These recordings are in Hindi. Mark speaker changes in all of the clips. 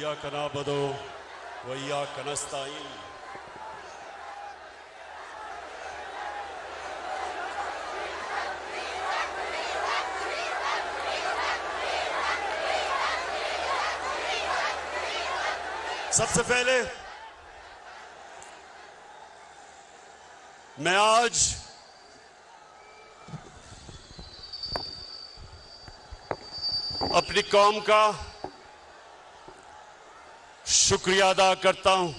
Speaker 1: इय्याका नअबुदु व इय्याका नस्तईन। सबसे पहले मैं आज अपनी कौम का शुक्रिया अदा करता हूं।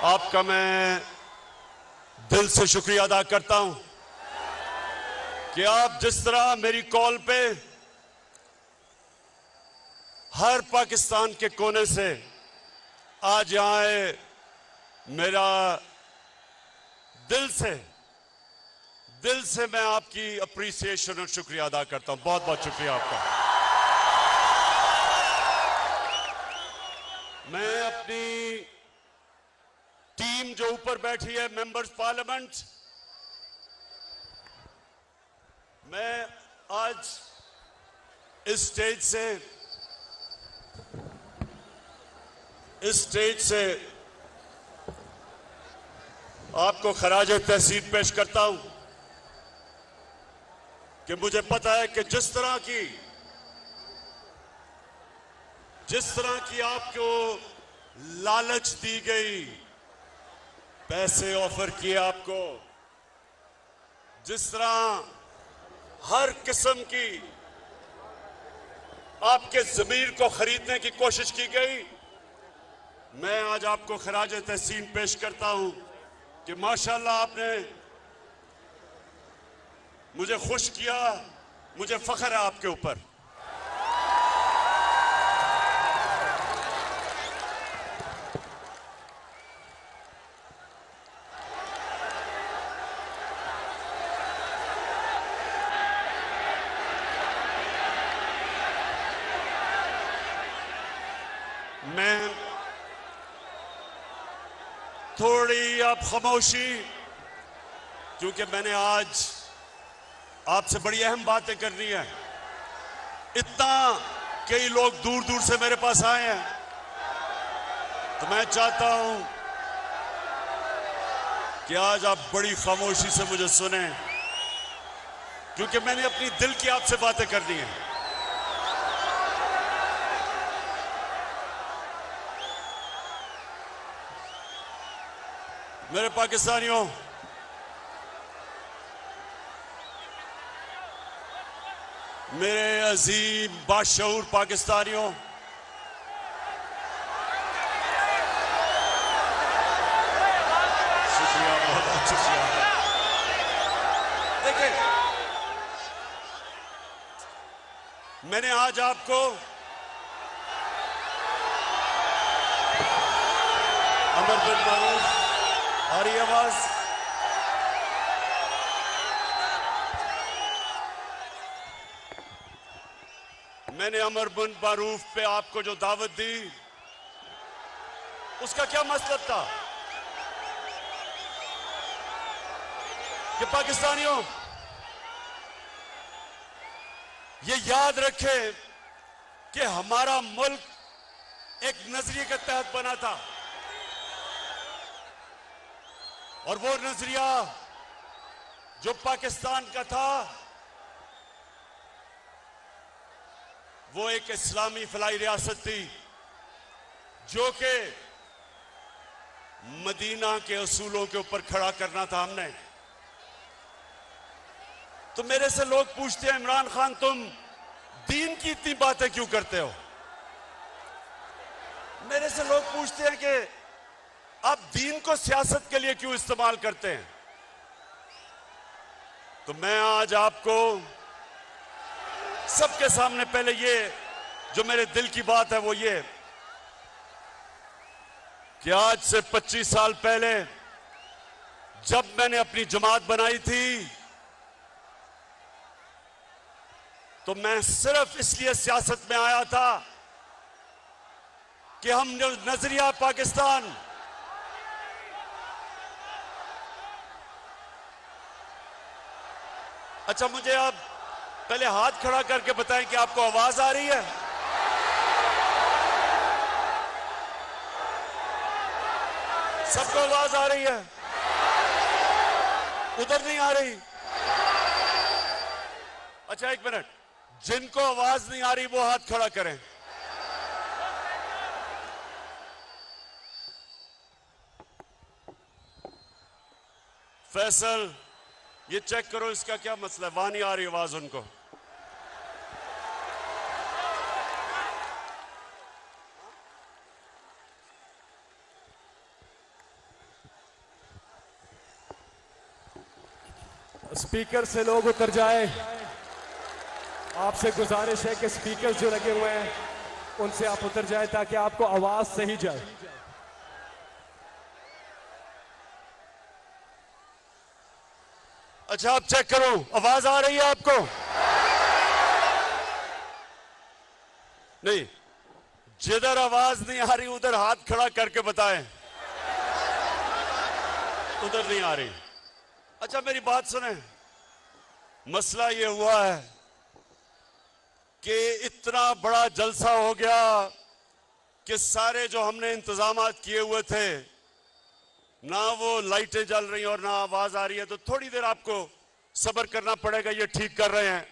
Speaker 1: आपका मैं दिल से शुक्रिया अदा करता हूं कि आप जिस तरह मेरी कॉल पे हर पाकिस्तान के कोने से आज यहां आए, मेरा दिल से मैं आपकी अप्रिसिएशन और शुक्रिया अदा करता हूं। बहुत बहुत शुक्रिया आपका। मैं अपनी टीम जो ऊपर बैठी है, मेंबर्स पार्लियामेंट, मैं आज इस स्टेज से आपको खराज तहसीन पेश करता हूं कि मुझे पता है कि जिस तरह की आपको लालच दी गई, पैसे ऑफर किए आपको, जिस तरह हर किस्म की आपके ज़मीर को खरीदने की कोशिश की गई, मैं आज आपको खराज तहसीन पेश करता हूं कि माशाअल्लाह आपने मुझे खुश किया। मुझे फख्र है आपके ऊपर। मैं थोड़ी आप खामोशी, क्योंकि मैंने आज आपसे बड़ी अहम बातें करनी है। इतना कई लोग दूर दूर से मेरे पास आए हैं, तो मैं चाहता हूं कि आज आप बड़ी खामोशी से मुझे सुने, क्योंकि मैंने अपनी दिल की आपसे बातें करनी है। मेरे पाकिस्तानियों, मेरे अजीम बाशऊर पाकिस्तानियों, शुक्रिया, बहुत बहुत शुक्रिया। देखिए, मैंने आज आपको अमर बिन मारूफ, आ रही आवाज, मैंने अमर बिन मारूफ पे आपको जो दावत दी, उसका क्या मतलब था कि पाकिस्तानियों ये याद रखें कि हमारा मुल्क एक नजरिए के तहत बना था, और वो नजरिया जो पाकिस्तान का था वो एक इस्लामी फलाई रियासत थी, जो कि मदीना के असूलों के ऊपर खड़ा करना था हमने। तो मेरे से लोग पूछते हैं, इमरान खान तुम दीन की इतनी बातें क्यों करते हो? मेरे से लोग पूछते हैं कि आप दीन को सियासत के लिए क्यों इस्तेमाल करते हैं? तो मैं आज आपको सबके सामने पहले ये जो मेरे दिल की बात है वो ये कि आज से 25 साल पहले जब मैंने अपनी जमात बनाई थी, तो मैं सिर्फ इसलिए सियासत में आया था कि हम जो नजरिया पाकिस्तान, अच्छा मुझे आप पहले हाथ खड़ा करके बताएं कि आपको आवाज आ रही है। सबको आवाज आ रही है? उधर नहीं आ रही? अच्छा एक मिनट, जिनको आवाज नहीं आ रही वो हाथ खड़ा करें। फैसल, ये चेक करो इसका क्या मसला है, वहां नहीं आ रही आवाज उनको।
Speaker 2: स्पीकर से लोग उतर जाए। आपसे गुजारिश है कि स्पीकर जो लगे हुए हैं उनसे आप उतर जाए ताकि आपको आवाज सही जाए।
Speaker 1: अच्छा आप चेक करो, आवाज आ रही है आपको? नहीं, जिधर आवाज नहीं आ रही उधर हाथ खड़ा करके बताएं। उधर नहीं आ रही। अच्छा मेरी बात सुने, मसला ये हुआ है कि इतना बड़ा जलसा हो गया कि सारे जो हमने इंतजामात किए हुए थे, ना वो लाइटें जल रही और ना आवाज आ रही है, तो थोड़ी देर आपको सब्र करना पड़ेगा। ये ठीक कर रहे हैं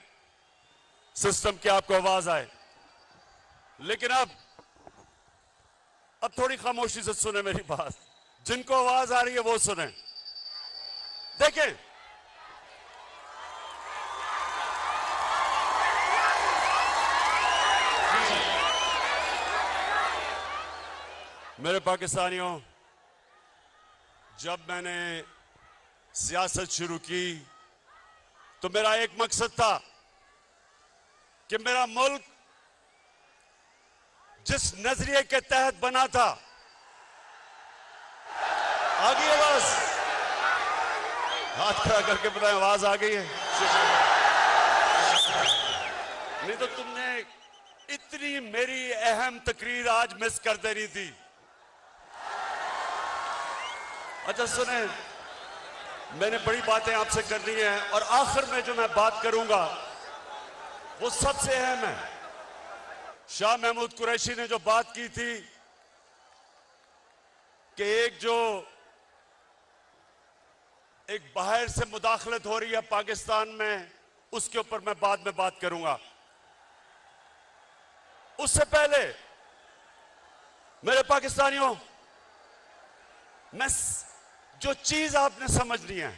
Speaker 1: सिस्टम की आपको आवाज आए, लेकिन अब थोड़ी खामोशी से सुने मेरी बात। जिनको आवाज आ रही है वो सुने। देखें, मेरे पाकिस्तानियों, जब मैंने सियासत शुरू की तो मेरा एक मकसद था कि मेरा मुल्क जिस नजरिए के तहत बना था, आ गई आवाज? हाथ खड़ा करके बताएं आवाज आ गई है? नहीं तो तुमने इतनी मेरी अहम तकरीर आज मिस कर देनी थी। अच्छा सुने, मैंने बड़ी बातें आपसे करनी है और आखिर में जो मैं बात करूंगा वो सबसे अहम है। शाह महमूद कुरैशी ने जो बात की थी कि एक बाहर से मुदाखलत हो रही है पाकिस्तान में, उसके ऊपर मैं बाद में बात करूंगा। उससे पहले मेरे पाकिस्तानियों, मैं जो चीज आपने समझनी है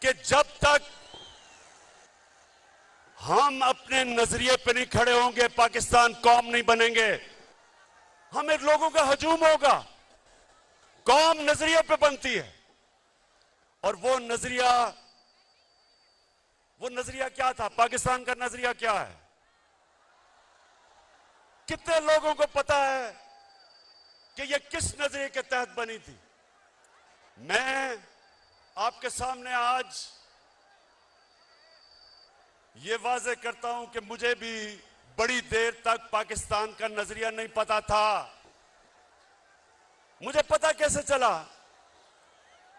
Speaker 1: कि जब तक हम अपने नजरिए पे नहीं खड़े होंगे पाकिस्तान कौम नहीं बनेंगे। हमें लोगों का हजूम होगा। कौम नजरिए पे बनती है और वो नजरिया क्या था? पाकिस्तान का नजरिया क्या है? कितने लोगों को पता है कि ये किस नजरिए के तहत बनी थी? मैं आपके सामने आज ये वाजे करता हूं कि मुझे भी बड़ी देर तक पाकिस्तान का नजरिया नहीं पता था। मुझे पता कैसे चला?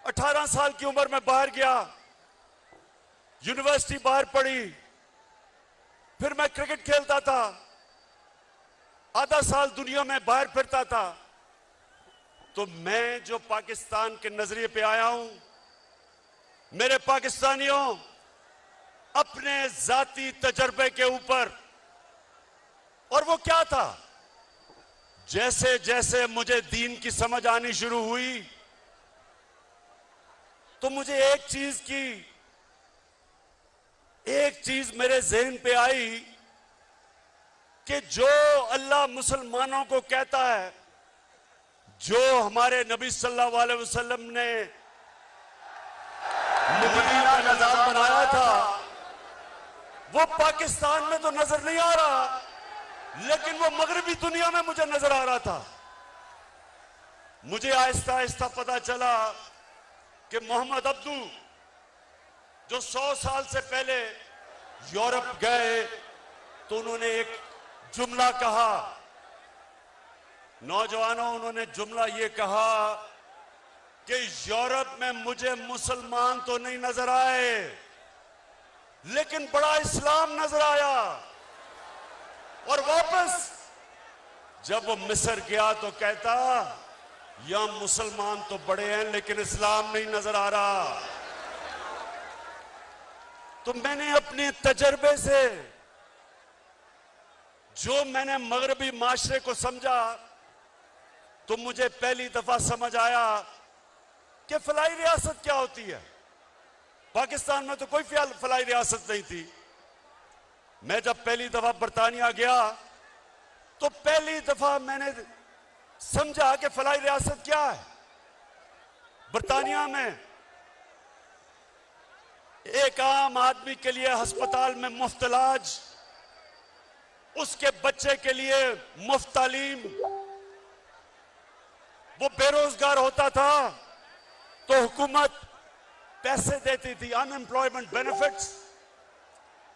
Speaker 1: 18 साल की उम्र में बाहर गया, यूनिवर्सिटी बाहर पढ़ी, फिर मैं क्रिकेट खेलता था, आधा साल दुनिया में बाहर फिरता था। तो मैं जो पाकिस्तान के नजरिए पे आया हूं, मेरे पाकिस्तानियों, अपने जाती तजर्बे के ऊपर। और वो क्या था? जैसे जैसे मुझे दीन की समझ आनी शुरू हुई तो मुझे एक चीज मेरे ज़हन पे आई कि जो अल्लाह मुसलमानों को कहता है, जो हमारे नबी सल्लल्लाहु अलैहि वसल्लम ने मदीना का निजाम बनाया था, वो पाकिस्तान में तो नजर नहीं आ रहा, लेकिन वो मगरबी दुनिया में मुझे नजर आ रहा था। मुझे आहिस्ता आहिस्ता पता चला कि मोहम्मद अब्दू जो 100 साल से पहले यूरोप गए तो उन्होंने एक जुमला कहा। नौजवानों, उन्होंने जुमला ये कहा कि यूरोप में मुझे मुसलमान तो नहीं नजर आए, लेकिन बड़ा इस्लाम नजर आया। और वापस जब वो मिस्र गया तो कहता यहां मुसलमान तो बड़े हैं लेकिन इस्लाम नहीं नजर आ रहा। तो मैंने अपने तजर्बे से जो मैंने मगरबी माशरे को समझा, तो मुझे पहली दफा समझ आया कि फलाई रियासत क्या होती है। पाकिस्तान में तो कोई फलाई रियासत नहीं थी। मैं जब पहली दफा बरतानिया गया तो पहली दफा मैंने समझा कि फलाई रियासत क्या है। बरतानिया में एक आम आदमी के लिए अस्पताल में मुफ्त इलाज, उसके बच्चे के लिए मुफ्त तालीम। वो बेरोजगार होता था तो हुकूमत पैसे देती थी, अनएम्प्लॉयमेंट बेनिफिट्स।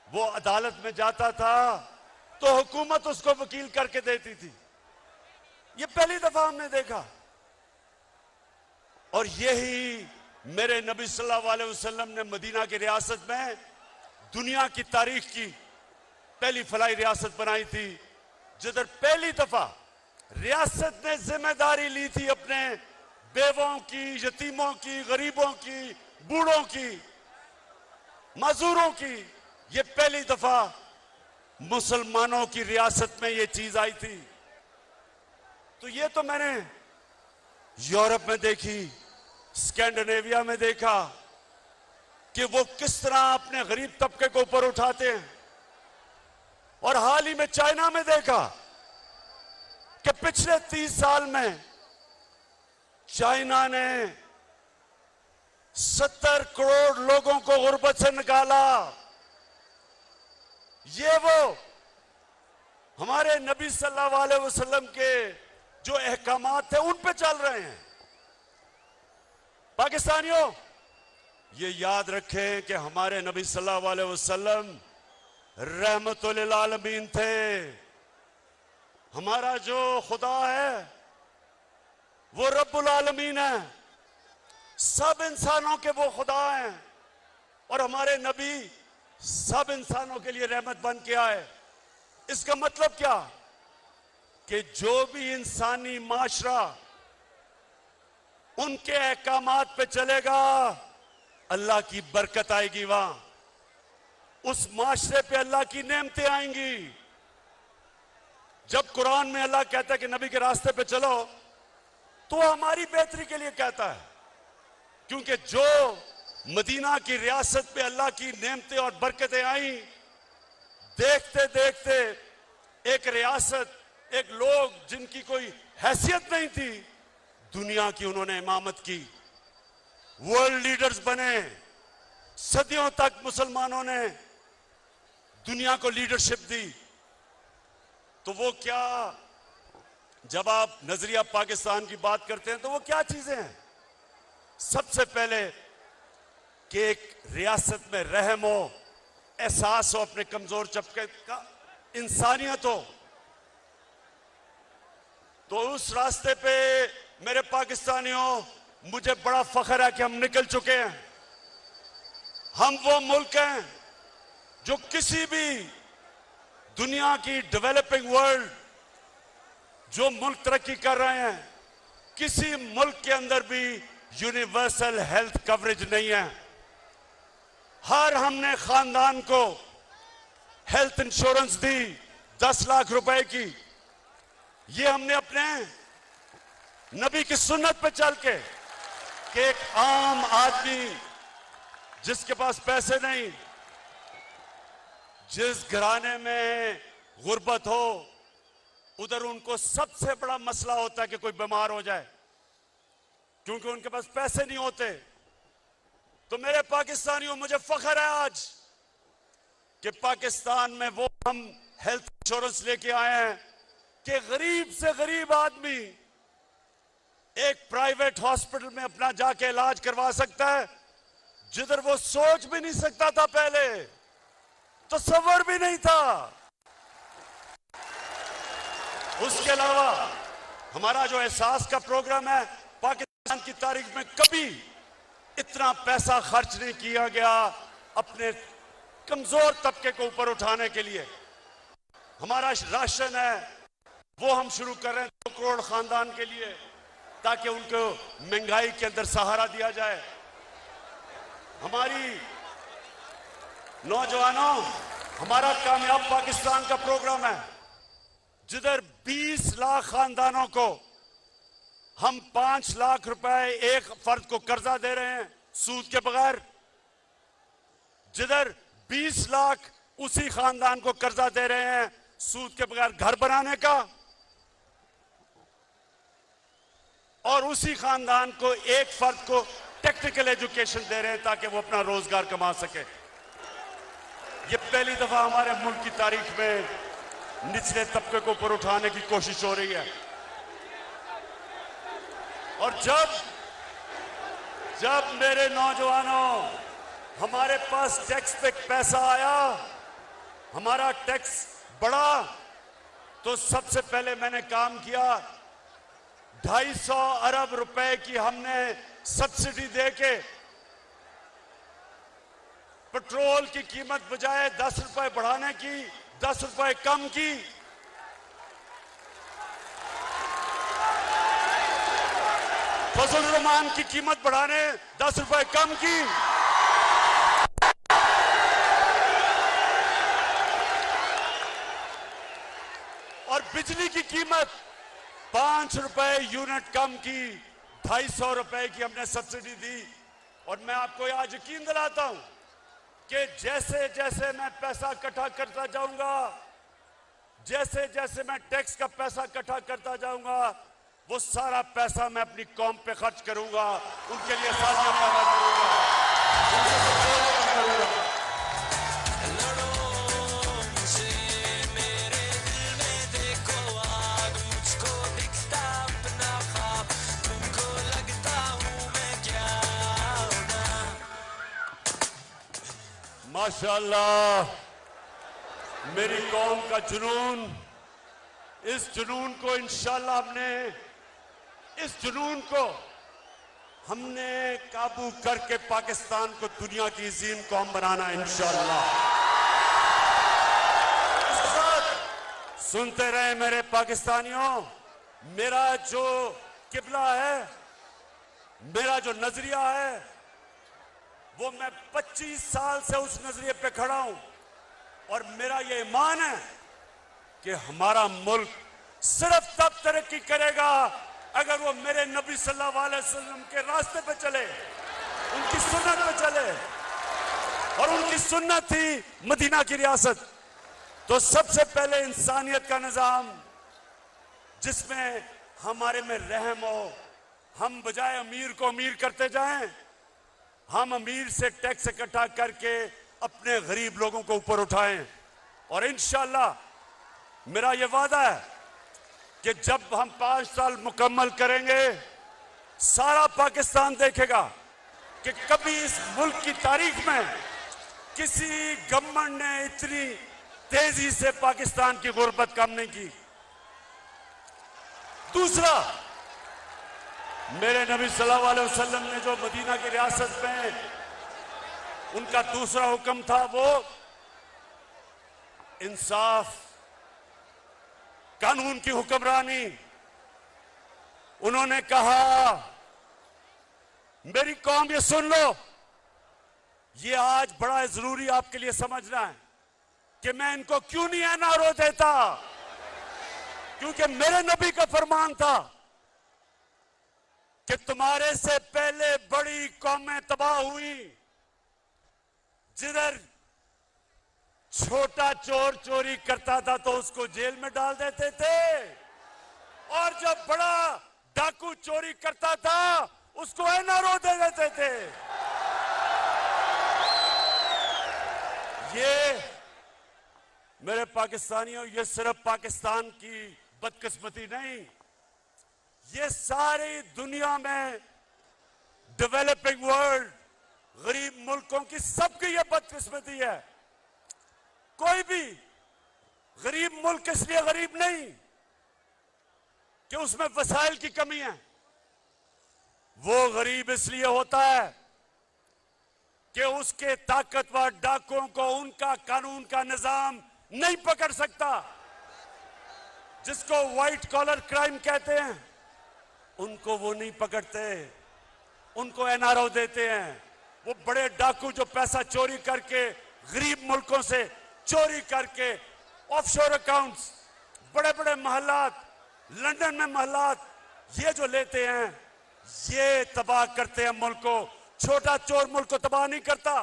Speaker 1: वो अदालत में जाता था तो हुकूमत उसको वकील करके देती थी। ये पहली दफा हमने देखा। और यही मेरे नबी सल्लल्लाहु अलैहि वसल्लम ने मदीना की रियासत में दुनिया की तारीख की पहली फलाई रियासत बनाई थी, जिधर पहली दफा रियासत ने जिम्मेदारी ली थी अपने बेवों की, यतीमों की, गरीबों की, बूढ़ों की, मजदूरों की। ये पहली दफा मुसलमानों की रियासत में ये चीज आई थी। तो ये तो मैंने यूरोप में देखी, स्कैंडिनेविया में देखा कि वो किस तरह अपने गरीब तबके को ऊपर उठाते हैं। और हाल ही में चाइना में देखा कि पिछले 30 साल में चाइना ने 70 करोड़ लोगों को गुर्बत से निकाला। ये वो हमारे नबी सल्लल्लाहु अलैहि वसल्लम के जो अहकामात थे उन पे चल रहे हैं। पाकिस्तानियों, ये याद रखें कि हमारे नबी सल्लल्लाहु अलैहि वसल्लम रहमतुल लिल आलमीन थे। हमारा जो खुदा है वो रब्बुल आलमीन है, सब इंसानों के वो खुदा हैं। और हमारे नबी सब इंसानों के लिए रहमत बन के आए। इसका मतलब क्या कि जो भी इंसानी माशरा उनके अहकामात पे चलेगा, अल्लाह की बरकत आएगी। वहां उस माशरे पे अल्लाह की नेमतें आएंगी। जब कुरान में अल्लाह कहता है कि नबी के रास्ते पे चलो, तो हमारी बेहतरी के लिए कहता है। क्योंकि जो मदीना की रियासत पे अल्लाह की नेमतें और बरकतें आई, देखते देखते एक रियासत, एक लोग जिनकी कोई हैसियत नहीं थी, दुनिया की उन्होंने इमामत की, वर्ल्ड लीडर्स बने। सदियों तक मुसलमानों ने दुनिया को लीडरशिप दी। तो वो क्या, जब आप नजरिया पाकिस्तान की बात करते हैं तो वो क्या चीजें हैं? सबसे पहले कि एक रियासत में रहम हो, एहसास हो अपने कमजोर तबके का, इंसानियत हो। तो उस रास्ते पे मेरे पाकिस्तानियों, मुझे बड़ा फख्र है कि हम निकल चुके हैं। हम वो मुल्क हैं जो किसी भी दुनिया की डेवलपिंग वर्ल्ड, जो मुल्क तरक्की कर रहे हैं, किसी मुल्क के अंदर भी यूनिवर्सल हेल्थ कवरेज नहीं है। हर हमने खानदान को हेल्थ इंश्योरेंस दी 10 लाख रुपए की। ये हमने अपने नबी की सुन्नत पे चल के, कि एक आम आदमी जिसके पास पैसे नहीं, जिस घराने में गुर्बत हो, उधर उनको सबसे बड़ा मसला होता है कि कोई बीमार हो जाए, क्योंकि उनके पास पैसे नहीं होते। तो मेरे पाकिस्तानियों, मुझे फख्र है आज कि पाकिस्तान में वो हम हेल्थ इंश्योरेंस लेके आए हैं कि गरीब से गरीब आदमी एक प्राइवेट हॉस्पिटल में अपना जाके इलाज करवा सकता है, जिधर वो सोच भी नहीं सकता था पहले, तसव्वुर भी नहीं था। उसके अलावा हमारा जो एहसास का प्रोग्राम है, पाकिस्तान की तारीख में कभी इतना पैसा खर्च नहीं किया गया अपने कमजोर तबके को ऊपर उठाने के लिए। हमारा राशन है वो हम शुरू कर रहे हैं 2 करोड़ खानदान के लिए। ताकि उनको महंगाई के अंदर सहारा दिया जाए। हमारी नौजवानों, हमारा कामयाब पाकिस्तान का प्रोग्राम है, जिधर 20 लाख खानदानों को हम 5 लाख रुपए एक फर्द को कर्जा दे रहे हैं सूद के बगैर, जिधर 20 लाख उसी खानदान को कर्जा दे रहे हैं सूद के बगैर घर बनाने का, और उसी खानदान को एक फर्द को टेक्निकल एजुकेशन दे रहे हैं ताकि वो अपना रोजगार कमा सके। ये पहली दफा हमारे मुल्क की तारीख में निचले तबके को ऊपर उठाने की कोशिश हो रही है। और जब मेरे नौजवानों, हमारे पास टैक्स पे पैसा आया, हमारा टैक्स बढ़ा, तो सबसे पहले मैंने काम किया, 250 अरब रुपए की हमने सब्सिडी देके पेट्रोल की कीमत बजाय 10 रुपए बढ़ाने की 10 रुपए कम की। फजल रहमान की कीमत बढ़ाने 10 रुपए कम की। और बिजली की कीमत 5 रुपए यूनिट कम की, 250 रुपए की हमने सब्सिडी दी। और मैं आपको आज यकीन दिलाता हूं कि जैसे जैसे मैं पैसा इकट्ठा करता जाऊंगा, जैसे जैसे मैं टैक्स का पैसा इकट्ठा करता जाऊंगा, वो सारा पैसा मैं अपनी कौम पे खर्च करूंगा, उनके लिए आसानियां पैदा करूंगा, उनके लिए करूंगा। माशाअल्लाह, मेरी कौम का जुनून, इस जुनून को इंशाअल्लाह हमने काबू करके पाकिस्तान को दुनिया की अजीम कौम बनाना है इंशाअल्लाह। सुनते रहे मेरे पाकिस्तानियों, मेरा जो किबला है, मेरा जो नजरिया है, वो मैं 25 साल से उस नजरिए पे खड़ा हूं। और मेरा ये ईमान है कि हमारा मुल्क सिर्फ तब तरक्की करेगा अगर वो मेरे नबी सल्लल्लाहु अलैहि वसल्लम के रास्ते पे चले, उनकी सुन्नत पे चले। और उनकी सुन्नत थी मदीना की रियासत। तो सबसे पहले इंसानियत का निजाम, जिसमें हमारे में रहम हो, हम बजाय अमीर को अमीर करते जाएं, हम अमीर से टैक्स इकट्ठा करके अपने गरीब लोगों को ऊपर उठाएं। और इंशाअल्लाह मेरा यह वादा है कि जब हम 5 साल मुकम्मल करेंगे, सारा पाकिस्तान देखेगा कि कभी इस मुल्क की तारीख में किसी गवर्नमेंट ने इतनी तेजी से पाकिस्तान की गुर्बत कम नहीं की। दूसरा, मेरे नबी सल्लल्लाहु अलैहि वसल्लम ने जो मदीना की रियासत में उनका दूसरा हुक्म था, वो इंसाफ, कानून की हुक्मरानी। उन्होंने कहा, मेरी कौम ये सुन लो, ये आज बड़ा जरूरी आपके लिए समझना है कि मैं इनको क्यों नहीं एनआरओ देता, क्योंकि मेरे नबी का फरमान था कि तुम्हारे से पहले बड़ी कौमें तबाह हुई, जिधर छोटा चोर चोरी करता था तो उसको जेल में डाल देते थे, और जब बड़ा डाकू चोरी करता था उसको एनआरओ दे देते थे। ये मेरे पाकिस्तानियों, ये सिर्फ पाकिस्तान की बदकिस्मती नहीं, ये सारी दुनिया में डेवलपिंग वर्ल्ड, गरीब मुल्कों की सबकी ये बदकिस्मती है। कोई भी गरीब मुल्क इसलिए गरीब नहीं कि उसमें वसाइल की कमी है, वो गरीब इसलिए होता है कि उसके ताकतवर डाकुओं को उनका कानून का निजाम नहीं पकड़ सकता, जिसको व्हाइट कॉलर क्राइम कहते हैं। उनको वो नहीं पकड़ते, उनको एनआरओ देते हैं। वो बड़े डाकू जो पैसा चोरी करके गरीब मुल्कों से चोरी करके ऑफशोर अकाउंट्स, बड़े बड़े महलात, लंदन में महलात, ये जो लेते हैं, ये तबाह करते हैं मुल्क को। छोटा चोर मुल्क को तबाह नहीं करता,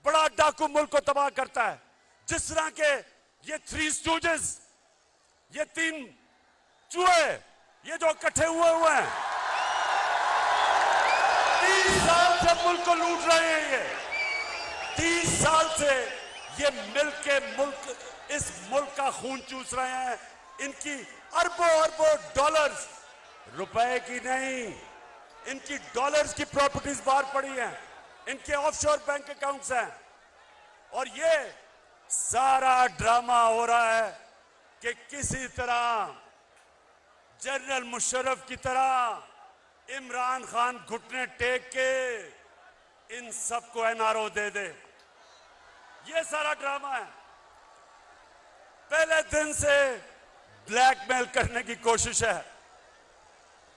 Speaker 1: बड़ा डाकू मुल्क को तबाह करता है। जिस तरह के ये थ्री स्टूजेस, ये तीन चूहे, ये जो इकट्ठे हुए हैं, 30 साल से मुल्क को लूट रहे हैं। ये 30 साल से ये इस मुल्क का खून चूस रहे हैं। इनकी अरबों अरबों डॉलर्स, रुपए की नहीं, इनकी डॉलर्स की प्रॉपर्टीज बाहर पड़ी हैं, इनके ऑफशोर बैंक अकाउंट्स हैं। और ये सारा ड्रामा हो रहा है कि किसी तरह जनरल मुशर्रफ की तरह इमरान खान घुटने टेक के इन सबको एनआरओ दे दे। ये सारा ड्रामा है। पहले दिन से ब्लैकमेल करने की कोशिश है।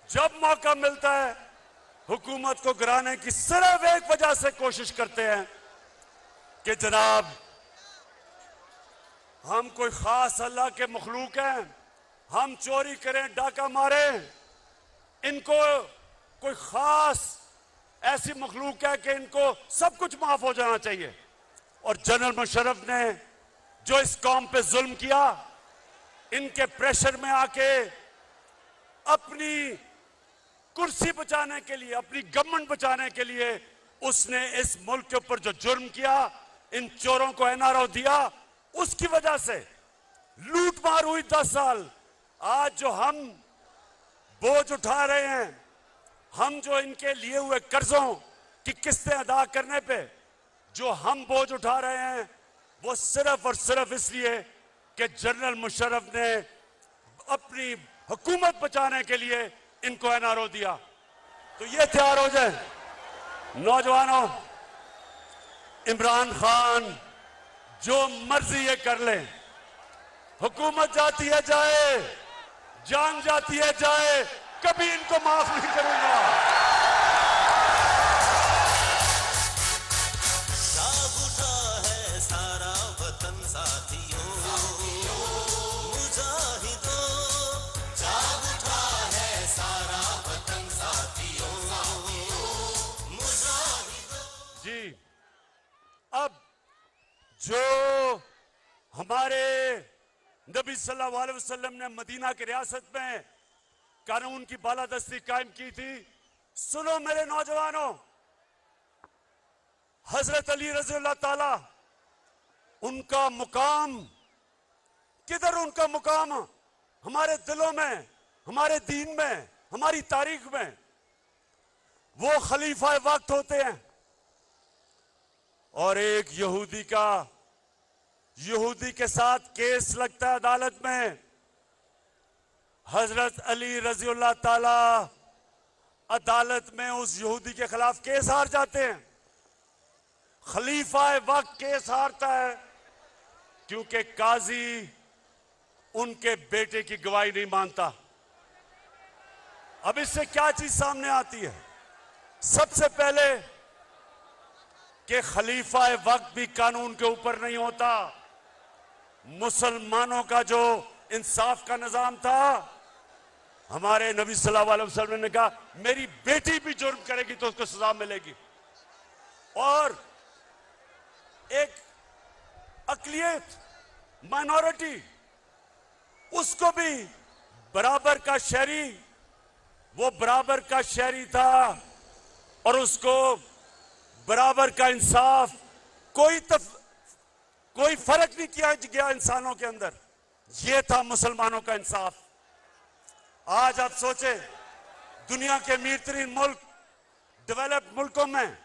Speaker 1: जब मौका मिलता है हुकूमत को गिराने की सिर्फ एक वजह से कोशिश करते हैं कि जनाब हम कोई खास अल्लाह के मखलूक हैं, हम चोरी करें, डाका मारें, इनको कोई खास ऐसी मखलूक है कि इनको सब कुछ माफ हो जाना चाहिए। और जनरल मुशर्रफ ने जो इस कौम पे जुल्म किया, इनके प्रेशर में आके अपनी कुर्सी बचाने के लिए, अपनी गवर्नमेंट बचाने के लिए उसने इस मुल्क के ऊपर जो जुर्म किया, इन चोरों को एनआरओ दिया, उसकी वजह से लूट मार हुई 10 साल। आज जो हम बोझ उठा रहे हैं, हम जो इनके लिए हुए कर्जों की किस्तें अदा करने पे जो हम बोझ उठा रहे हैं, वो सिर्फ और सिर्फ इसलिए कि जनरल मुशर्रफ ने अपनी हुकूमत बचाने के लिए इनको एनआरओ दिया। तो ये तैयार हो जाए नौजवानों, इमरान खान जो मर्जी ये कर ले, हुकूमत जाती है जाए, जान जाती है जाए, कभी इनको माफ नहीं करूंगा।
Speaker 3: जाग उठा है सारा वतन साथियों, मुजाहिदों, जाग उठा है सारा वतन साथियों, मुजाहिदों।
Speaker 1: जी, अब जो हमारे नबी सल्लल्लाहु अलैहि वसल्लम ने मदीना की रियासत में कानून की बालादस्ती कायम की थी, सुनो मेरे नौजवानों, हजरत अली रज़ी अल्लाह ताला, उनका मुकाम किधर? उनका मुकाम हमारे दिलों में, हमारे दीन में, हमारी तारीख में। वो खलीफा वक्त होते हैं। और एक यहूदी के साथ केस लगता है अदालत में। हजरत अली रज़ी अल्लाह ताला अदालत में उस यहूदी के खिलाफ केस हार जाते हैं। खलीफा वक्त केस हारता है क्योंकि काजी उनके बेटे की गवाही नहीं मानता। अब इससे क्या चीज सामने आती है? सबसे पहले कि खलीफा वक्त भी कानून के ऊपर नहीं होता। मुसलमानों का जो इंसाफ का निजाम था, हमारे नबी सल्लल्लाहु अलैहि वसल्लम ने कहा मेरी बेटी भी जुर्म करेगी तो उसको सजा मिलेगी। और एक अकलियत, माइनॉरिटी, उसको भी बराबर का शहरी, वो बराबर का शहरी था और उसको बराबर का इंसाफ, कोई फर्क नहीं किया गया इंसानों के अंदर। ये था मुसलमानों का इंसाफ। आज आप सोचें, दुनिया के अमीर तरीन मुल्क, डेवलप्ड मुल्कों में,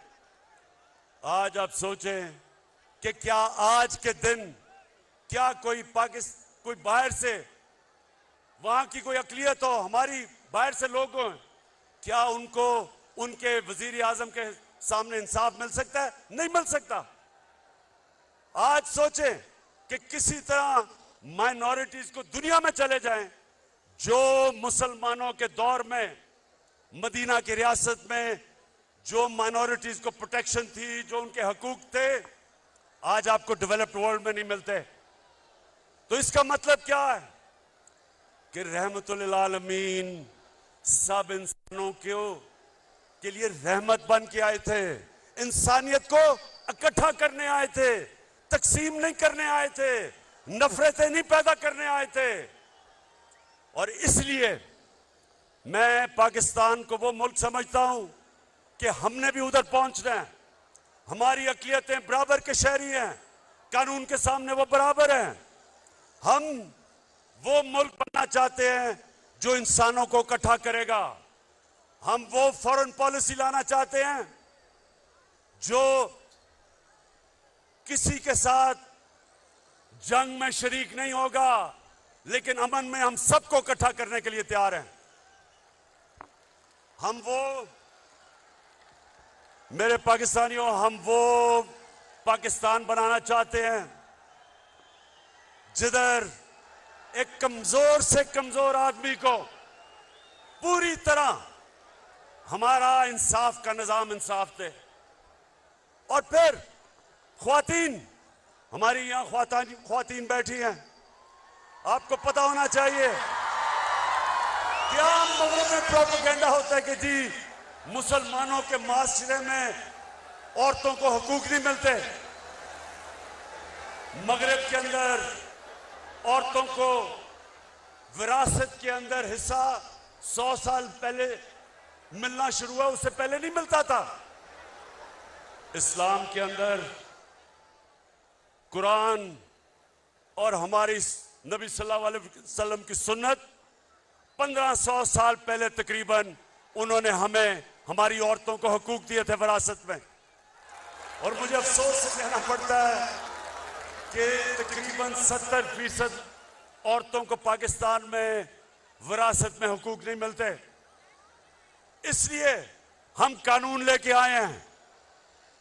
Speaker 1: आज आप सोचें कि क्या आज के दिन क्या कोई बाहर से, वहां की कोई अकलियत हो, हमारी बाहर से लोग हों, क्या उनको उनके वजीर आजम के सामने इंसाफ मिल सकता है? नहीं मिल सकता। आज सोचें कि किसी तरह माइनॉरिटीज को दुनिया में चले जाएं, जो मुसलमानों के दौर में मदीना की रियासत में जो माइनॉरिटीज को प्रोटेक्शन थी, जो उनके हकूक थे, आज आपको डेवलप्ड वर्ल्ड में नहीं मिलते। तो इसका मतलब क्या है कि रहमतुल आलमीन सब इंसानों के लिए रहमत बन के आए थे, इंसानियत को इकट्ठा करने आए थे, तकसीम नहीं करने आए थे, नफरतें नहीं पैदा करने आए थे। और इसलिए मैं पाकिस्तान को वो मुल्क समझता हूं कि हमने भी उधर पहुंचना है। हमारी अक़लियतें बराबर के शहरी हैं, कानून के सामने वो बराबर हैं। हम वो मुल्क बनना चाहते हैं जो इंसानों को इकट्ठा करेगा। हम वो फॉरेन पॉलिसी लाना चाहते हैं जो किसी के साथ जंग में शरीक नहीं होगा, लेकिन अमन में हम सबको इकट्ठा करने के लिए तैयार हैं। हम वो, मेरे पाकिस्तानियों, हम वो पाकिस्तान बनाना चाहते हैं जिधर एक कमजोर से कमजोर आदमी को पूरी तरह हमारा इंसाफ का निजाम इंसाफ दे। और फिर ख्वातीन, हमारी यहां ख्वातीन बैठी हैं, आपको पता होना चाहिए क्या मगरब में प्रोपेगेंडा होता है कि जी मुसलमानों के माशरे में औरतों को हकूक नहीं मिलते। मगरब के अंदर औरतों को विरासत के अंदर हिस्सा 100 साल पहले मिलना शुरू हुआ, उससे पहले नहीं मिलता था। इस्लाम के अंदर कुरान और हमारी नबी सल्लल्लाहु अलैहि वसल्लम की सुन्नत 1500 साल पहले तकरीबन उन्होंने हमें, हमारी औरतों को हकूक दिए थे विरासत में। और मुझे अफसोस से कहना पड़ता है कि तकरीबन 70% औरतों को पाकिस्तान में विरासत में हकूक नहीं मिलते। इसलिए हम कानून लेके आए हैं,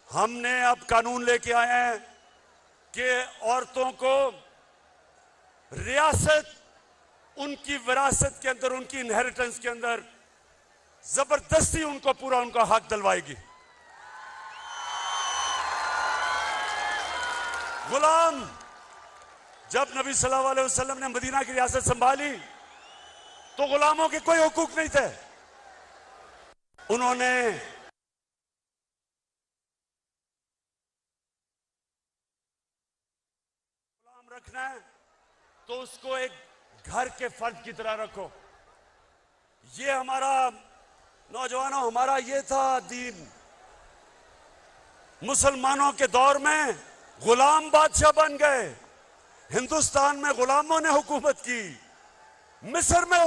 Speaker 1: हमने अब कानून लेके आए हैं कि औरतों को रियासत, उनकी विरासत के अंदर, उनकी इनहेरिटेंस के अंदर जबरदस्ती उनको पूरा उनका हक दिलवाएगी। गुलाम, जब नबी सल्लल्लाहु अलैहि वसल्लम ने मदीना की रियासत संभाली तो गुलामों के कोई हुकूक नहीं थे। उन्होंने गुलाम रखना है तो उसको एक घर के फर्द की तरह रखो। ये हमारा, नौजवानों, हमारा ये था दीन। मुसलमानों के दौर में गुलाम बादशाह बन गए, हिंदुस्तान में गुलामों ने हुकूमत की, मिस्र में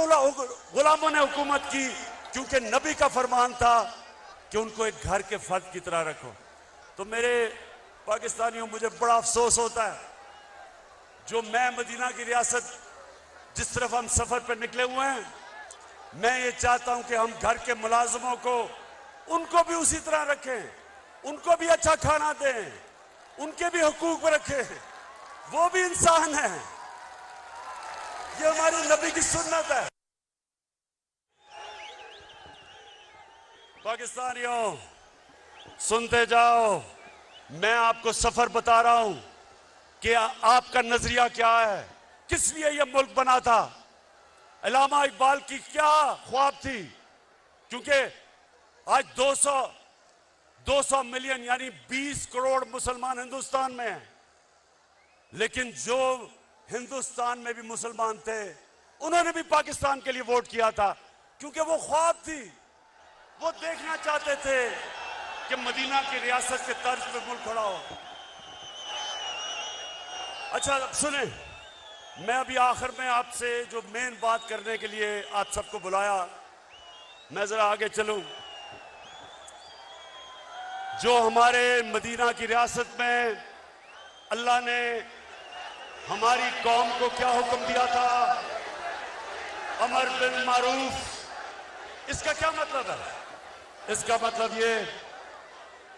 Speaker 1: गुलामों ने हुकूमत की, क्योंकि नबी का फरमान था कि उनको एक घर के फर्द की तरह रखो। तो मेरे पाकिस्तानियों, मुझे बड़ा अफसोस होता है जो मैं मदीना की रियासत जिस तरफ हम सफर पर निकले हुए हैं, मैं ये चाहता हूं कि हम घर के मुलाजमों को, उनको भी उसी तरह रखें, उनको भी अच्छा खाना दें, उनके भी हुकूक रखें, वो भी इंसान है। ये हमारी नबी की सुन्नत है। पाकिस्तानियों, सुनते जाओ, मैं आपको सफर बता रहा हूं कि आपका नजरिया क्या है, किस लिए यह मुल्क बना था, अल्लामा इकबाल की क्या ख्वाब थी। क्योंकि आज 200 मिलियन यानी 20 करोड़ मुसलमान हिंदुस्तान में हैं, लेकिन जो हिंदुस्तान में भी मुसलमान थे उन्होंने भी पाकिस्तान के लिए वोट किया था, क्योंकि वो ख्वाब थी, वो देखना चाहते थे कि मदीना की रियासत के तर्ज पे मुल्क खड़ा हो। अच्छा, अब सुने, मैं अभी आखिर में आपसे जो मेन बात करने के लिए आप सबको बुलाया, मैं जरा आगे चलूं। जो हमारे मदीना की रियासत में अल्लाह ने हमारी कौम को क्या हुक्म दिया था, अमर बिल मारूफ, इसका क्या मतलब है? इसका मतलब ये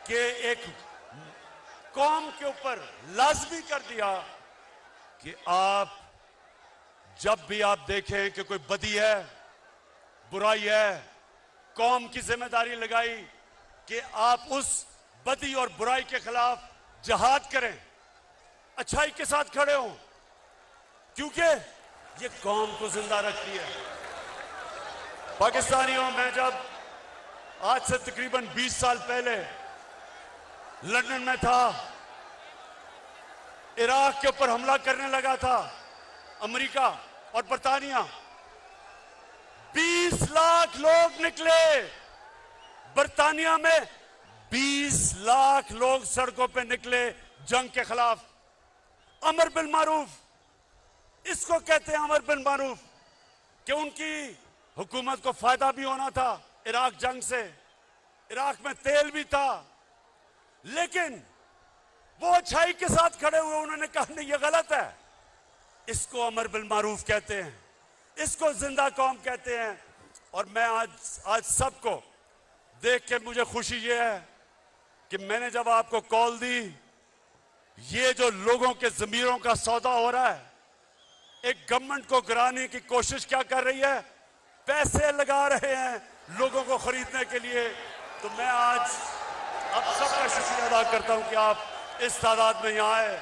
Speaker 1: कि एक कौम के ऊपर लाजमी कर दिया कि आप जब भी आप देखें कि कोई बदी है, बुराई है, कौम की जिम्मेदारी लगाई कि आप उस बदी और बुराई के खिलाफ जिहाद करें, अच्छाई के साथ खड़े हों, क्योंकि ये कौम को जिंदा रखती है। पाकिस्तानियों, मैं जब आज से तकरीबन 20 साल पहले लंदन में था, इराक के ऊपर हमला करने लगा था अमेरिका और बरतानिया, 20 लाख लोग निकले। बरतानिया में 20 लाख लोग सड़कों पे निकले जंग के खिलाफ। अमर बिल मारूफ, इसको कहते हैं अमर बिल मारूफ, कि उनकी हुकूमत को फायदा भी होना था इराक जंग से, इराक में तेल भी था, लेकिन वो अच्छाई के साथ खड़े हुए। उन्होंने कहा नहीं, ये गलत है। इसको अमर बिल मारूफ कहते हैं, इसको जिंदा कौम कहते हैं। और मैं आज सबको देख के मुझे खुशी ये है कि मैंने जब आपको कॉल दी, ये जो लोगों के जमीरों का सौदा हो रहा है, एक गवर्नमेंट को गिराने की कोशिश क्या कर रही है, पैसे लगा रहे हैं लोगों को खरीदने के लिए। तो मैं आज आप सबका शुक्रिया अदा करता हूं कि आप इस तादाद में यहां आए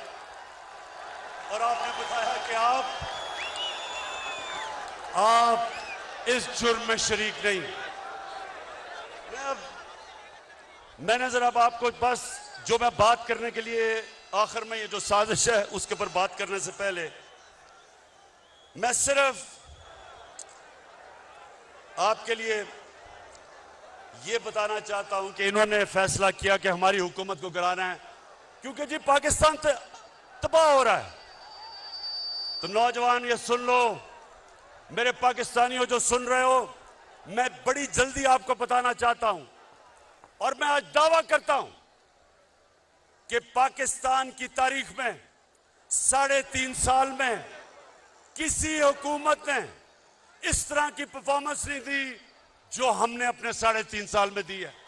Speaker 1: और आपने बताया कि आप इस जुर्म में शरीक नहीं। मैंने जरा आपको बस जो मैं बात करने के लिए आखिर में, ये जो साजिश है उसके ऊपर बात करने से पहले मैं सिर्फ आपके लिए ये बताना चाहता हूं कि इन्होंने फैसला किया कि हमारी हुकूमत को गिराना है, क्योंकि जी पाकिस्तान तबाह हो रहा है। तो नौजवान ये सुन लो, मेरे पाकिस्तानियों जो सुन रहे हो, मैं बड़ी जल्दी आपको बताना चाहता हूं और मैं आज दावा करता हूं कि पाकिस्तान की तारीख में 3.5 साल में किसी हुकूमत ने इस तरह की परफॉर्मेंस नहीं दी जो हमने अपने 3.5 साल में दी है।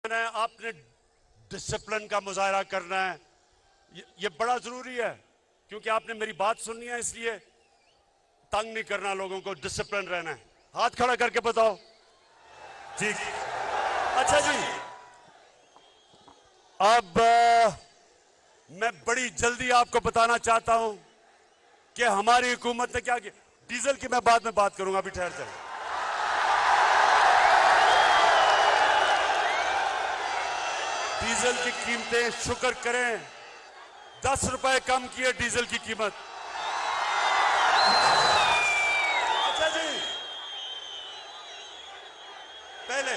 Speaker 1: आपने डिसिप्लिन का मुजाहरा करना है, ये बड़ा जरूरी है, क्योंकि आपने मेरी बात सुननी है, इसलिए तंग नहीं करना लोगों को, डिसिप्लिन रहना है। हाथ खड़ा करके बताओ। ठीक, अच्छा जी, अब मैं बड़ी जल्दी आपको बताना चाहता हूं कि हमारी हुकूमत ने क्या किया। डीजल की मैं बाद में बात करूंगा, अभी ठहर जाए। डीजल की कीमतें, शुक्र करें, 10 रुपए कम किए डीजल की कीमत। अच्छा जी, पहले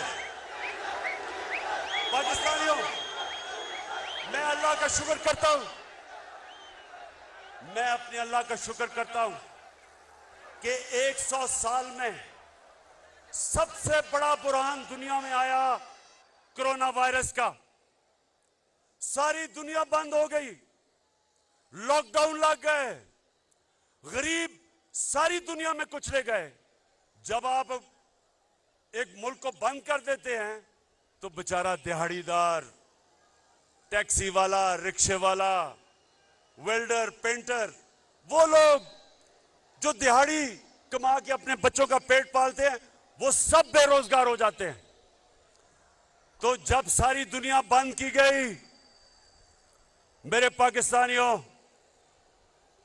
Speaker 1: पाकिस्तानियों, मैं अल्लाह का शुक्र करता हूं, मैं अपने अल्लाह का शुक्र करता हूं कि 100 साल में सबसे बड़ा बुरहान दुनिया में आया कोरोना वायरस का। सारी दुनिया बंद हो गई, लॉकडाउन लग गए, गरीब सारी दुनिया में कुचले गए। जब आप एक मुल्क को बंद कर देते हैं तो बेचारा दिहाड़ीदार, टैक्सी वाला, रिक्शे वाला, वेल्डर, पेंटर, वो लोग जो दिहाड़ी कमा के अपने बच्चों का पेट पालते हैं, वो सब बेरोजगार हो जाते हैं। तो जब सारी दुनिया बंद की गई, मेरे पाकिस्तानियों,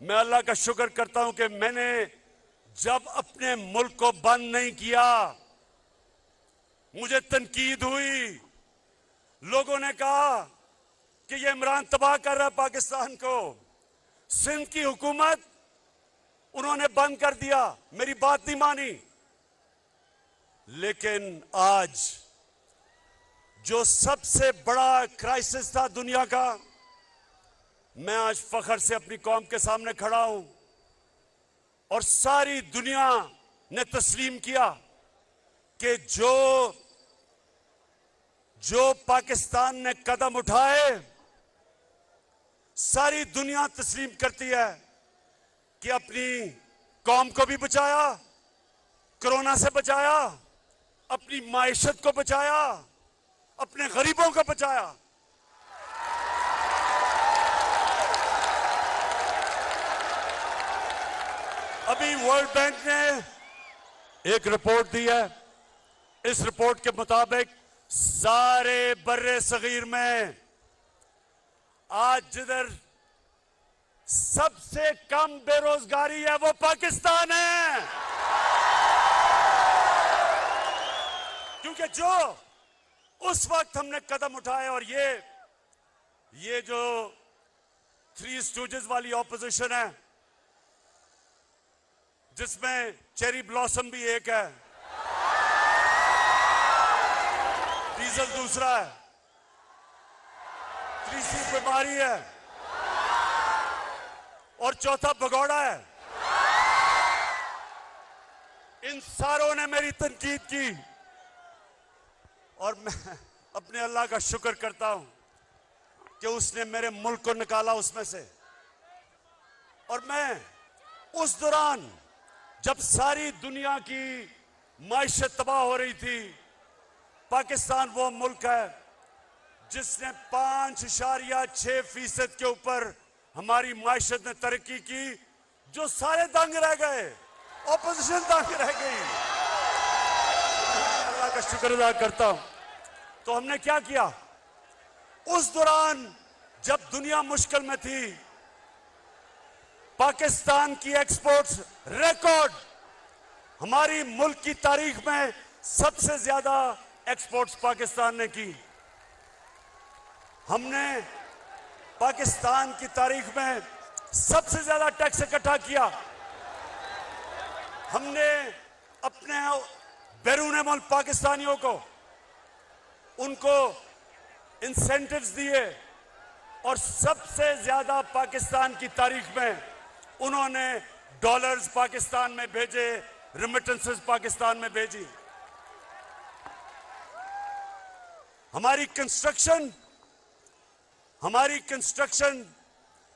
Speaker 1: मैं अल्लाह का शुक्र करता हूं कि मैंने जब अपने मुल्क को बंद नहीं किया, मुझे तनकीद हुई, लोगों ने कहा कि ये इमरान तबाह कर रहा है पाकिस्तान को। सिंध की हुकूमत उन्होंने बंद कर दिया, मेरी बात नहीं मानी। लेकिन आज जो सबसे बड़ा क्राइसिस था दुनिया का, मैं आज फख्र से अपनी कौम के सामने खड़ा हूं और सारी दुनिया ने तस्लीम किया कि जो पाकिस्तान ने कदम उठाए, सारी दुनिया तस्लीम करती है कि अपनी कौम को भी बचाया, कोरोना से बचाया, अपनी माइशत को बचाया, अपने गरीबों को बचाया। अभी वर्ल्ड बैंक ने एक रिपोर्ट दी है। इस रिपोर्ट के मुताबिक सारे बर्रे सगीर में आज जिधर सबसे कम बेरोजगारी है वो पाकिस्तान है, क्योंकि जो उस वक्त हमने कदम उठाए और ये जो थ्री स्टूजेस वाली ऑपोजिशन है, जिसमें चेरी ब्लॉसम भी एक है, डीजल दूसरा है, तीसरी बीमारी है और चौथा भगौड़ा है। इन सारों ने मेरी तनकीद की और मैं अपने अल्लाह का शुक्र करता हूं कि उसने मेरे मुल्क को निकाला उसमें से। और मैं उस दौरान जब सारी दुनिया की माइशत तबाह हो रही थी, पाकिस्तान वो मुल्क है जिसने 5.6% के ऊपर हमारी माइशत ने तरक्की की, जो सारे दंग रह गए, ऑपोजिशन दंग रह गई। अल्लाह का शुक्र अदा करता हूं। तो हमने क्या किया उस दौरान जब दुनिया मुश्किल में थी? पाकिस्तान की एक्सपोर्ट्स रिकॉर्ड, हमारी मुल्क की तारीख में सबसे ज्यादा एक्सपोर्ट्स पाकिस्तान ने की। हमने पाकिस्तान की तारीख में सबसे ज्यादा टैक्स इकट्ठा किया। हमने अपने बैरून मुल्क पाकिस्तानियों को उनको इंसेंटिव्स दिए और सबसे ज्यादा पाकिस्तान की तारीख में उन्होंने डॉलर्स पाकिस्तान में भेजे, रेमिटेंसेस पाकिस्तान में भेजी। हमारी कंस्ट्रक्शन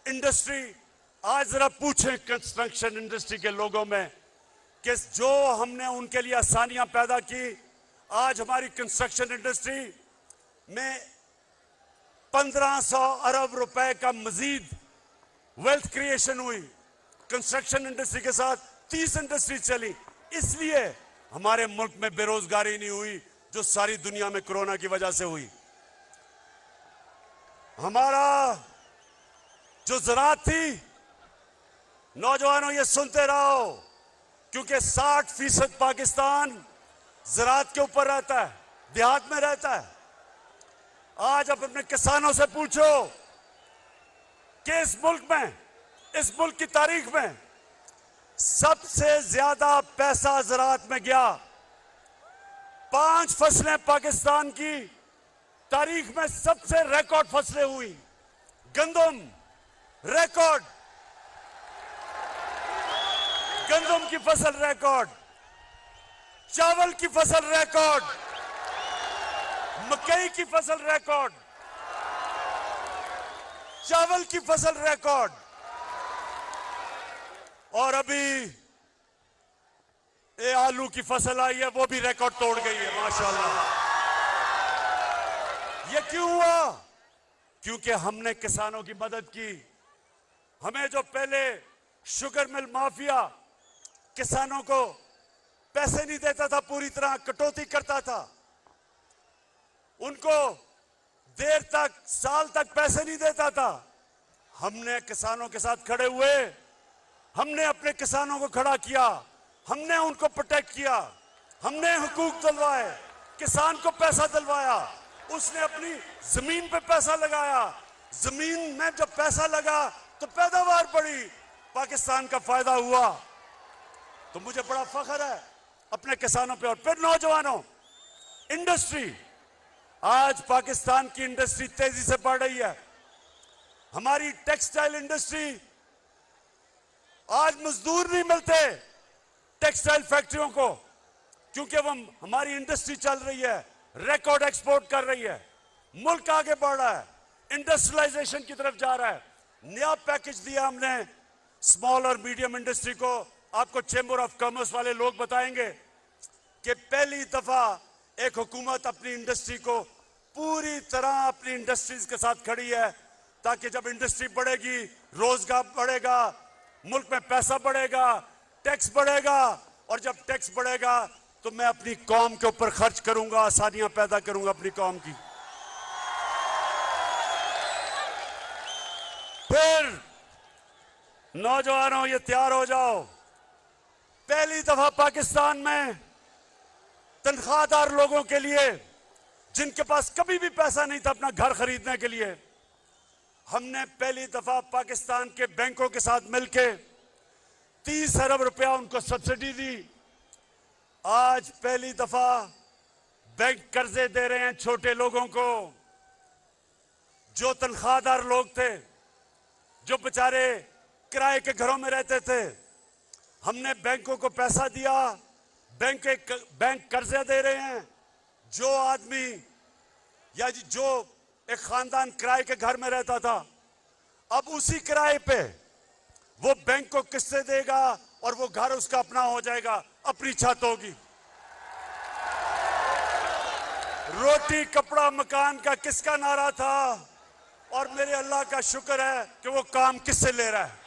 Speaker 1: इंडस्ट्री, आज जरा पूछें कंस्ट्रक्शन इंडस्ट्री के लोगों में कि जो हमने उनके लिए आसानियां पैदा की, आज हमारी कंस्ट्रक्शन इंडस्ट्री में 1500 अरब रुपए का मजीद वेल्थ क्रिएशन हुई। कंस्ट्रक्शन इंडस्ट्री के साथ 30 इंडस्ट्री चली, इसलिए हमारे मुल्क में बेरोजगारी नहीं हुई जो सारी दुनिया में कोरोना की वजह से हुई। हमारा जो ज़राअत थी, नौजवानों ये सुनते रहो, क्योंकि 60% पाकिस्तान ज़राअत के ऊपर रहता है, देहात में रहता है। आज आप अपने किसानों से पूछो कि इस मुल्क की तारीख में सबसे ज्यादा पैसा ज़राअत में गया। 5 फसलें पाकिस्तान की तारीख में सबसे रिकॉर्ड फसलें हुई। गंदम रिकॉर्ड, गंदम की फसल रिकॉर्ड, चावल की फसल रिकॉर्ड, मकई की फसल रिकॉर्ड, चावल की फसल रिकॉर्ड, और अभी ये आलू की फसल आई है वो भी रिकॉर्ड तोड़ गई है माशाल्लाह। ये क्यों हुआ? क्योंकि हमने किसानों की मदद की। हमें जो पहले शुगर मिल माफिया किसानों को पैसे नहीं देता था, पूरी तरह कटौती करता था, उनको देर तक, साल तक पैसे नहीं देता था, हमने किसानों के साथ खड़े हुए, हमने अपने किसानों को खड़ा किया, हमने उनको प्रोटेक्ट किया, हमने हुकूक दिलवाए, किसान को पैसा दिलवाया, उसने अपनी जमीन पे पैसा लगाया, जमीन में जब पैसा लगा तो पैदावार बढ़ी, पाकिस्तान का फायदा हुआ। तो मुझे बड़ा फख्र है अपने किसानों पे। और फिर नौजवानों, इंडस्ट्री, आज पाकिस्तान की इंडस्ट्री तेजी से बढ़ रही है। हमारी टेक्सटाइल इंडस्ट्री, आज मजदूर नहीं मिलते टेक्सटाइल फैक्ट्रियों को, क्योंकि हमारी इंडस्ट्री चल रही है, रिकॉर्ड एक्सपोर्ट कर रही है, मुल्क आगे बढ़ रहा है, इंडस्ट्रियलाइजेशन की तरफ जा रहा है। नया पैकेज दिया हमने स्मॉल और मीडियम इंडस्ट्री को। आपको चेंबर ऑफ कॉमर्स वाले लोग बताएंगे कि पहली दफा एक हुकूमत अपनी इंडस्ट्री को पूरी तरह अपनी इंडस्ट्रीज के साथ खड़ी है, ताकि जब इंडस्ट्री बढ़ेगी, रोजगार बढ़ेगा, मुल्क में पैसा बढ़ेगा, टैक्स बढ़ेगा, और जब टैक्स बढ़ेगा तो मैं अपनी कौम के ऊपर खर्च करूंगा, आसानियां पैदा करूंगा अपनी कौम की। फिर नौजवानों, ये तैयार हो जाओ, पहली दफा पाकिस्तान में तनख्वाहदार लोगों के लिए, जिनके पास कभी भी पैसा नहीं था अपना घर खरीदने के लिए, हमने पहली दफा पाकिस्तान के बैंकों के साथ मिलकर 30 अरब रुपया उनको सब्सिडी दी। आज पहली दफा बैंक कर्जे दे रहे हैं छोटे लोगों को, जो तनख्वाहदार लोग थे, जो बेचारे किराए के घरों में रहते थे। हमने बैंकों को पैसा दिया, बैंक कर्जे दे रहे हैं। जो आदमी या जो एक खानदान किराए के घर में रहता था, अब उसी किराए पे वो बैंक को किस्तें देगा और वो घर उसका अपना हो जाएगा, अपनी छत होगी। रोटी कपड़ा मकान का किसका नारा था, और मेरे अल्लाह का शुक्र है कि वो काम किससे ले रहा है।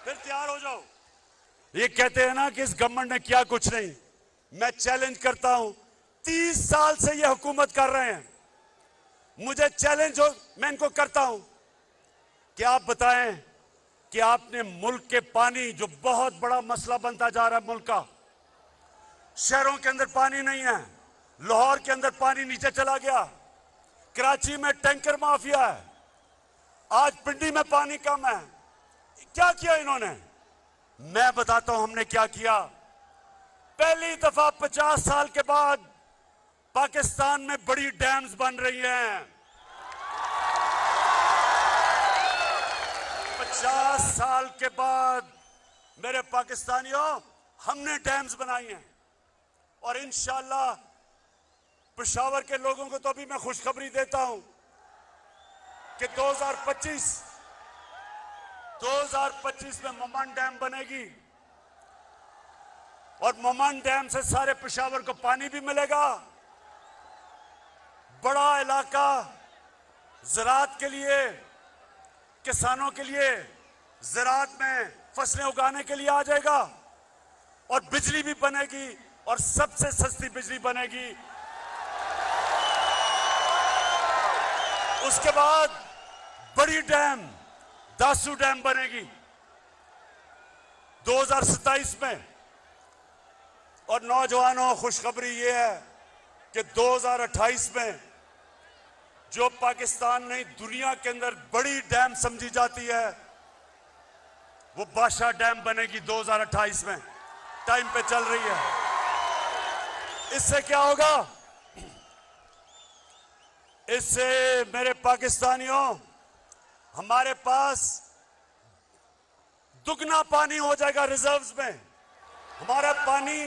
Speaker 1: फिर तैयार हो जाओ। ये कहते हैं ना कि इस गवर्नमेंट ने किया कुछ नहीं। मैं चैलेंज करता हूं, 30 साल से ये हुकूमत कर रहे हैं, मुझे चैलेंज हो, मैं इनको करता हूं कि आप बताएं कि आपने मुल्क के पानी, जो बहुत बड़ा मसला बनता जा रहा है मुल्क का, शहरों के अंदर पानी नहीं है, लाहौर के अंदर पानी नीचे चला गया, कराची में टैंकर माफिया है, आज पिंडी में पानी कम है। क्या किया इन्होंने? मैं बताता हूं हमने क्या किया। पहली दफा 50 साल के बाद पाकिस्तान में बड़ी डैम्स बन रही हैं। 50 साल के बाद मेरे पाकिस्तानियों, हमने डैम्स बनाई हैं, और इंशाअल्लाह पेशावर के लोगों को तो अभी मैं खुशखबरी देता हूं कि 2025 में ममान डैम बनेगी, और ममान डैम से सारे पेशावर को पानी भी मिलेगा। बड़ा इलाका ज़राअत के लिए, किसानों के लिए ज़राअत में फसलें उगाने के लिए आ जाएगा, और बिजली भी बनेगी, और सबसे सस्ती बिजली बनेगी। उसके बाद बड़ी डैम दासू डैम बनेगी 2027 में। और नौजवानों, खुशखबरी ये है कि 2028 में जो पाकिस्तान ने दुनिया के अंदर बड़ी डैम समझी जाती है, वो बादशाह डैम बनेगी 2028 में, टाइम पे चल रही है। इससे क्या होगा? इससे मेरे पाकिस्तानियों, हमारे पास दुगना पानी हो जाएगा रिजर्व्स में। हमारा पानी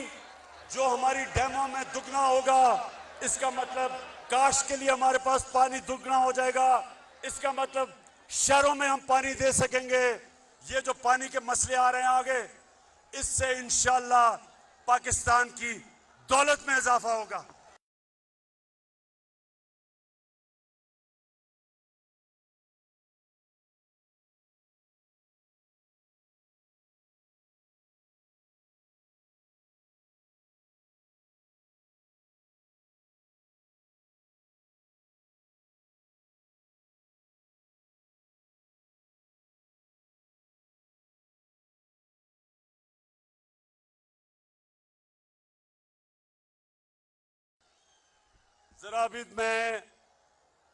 Speaker 1: जो हमारी डैमों में दुगना होगा, इसका मतलब काश के लिए हमारे पास पानी दुगना हो जाएगा। इसका मतलब शहरों में हम पानी दे सकेंगे। ये जो पानी के मसले आ रहे हैं आगे, इससे इंशाअल्लाह पाकिस्तान की दौलत में इजाफा होगा। जरा अभी मैं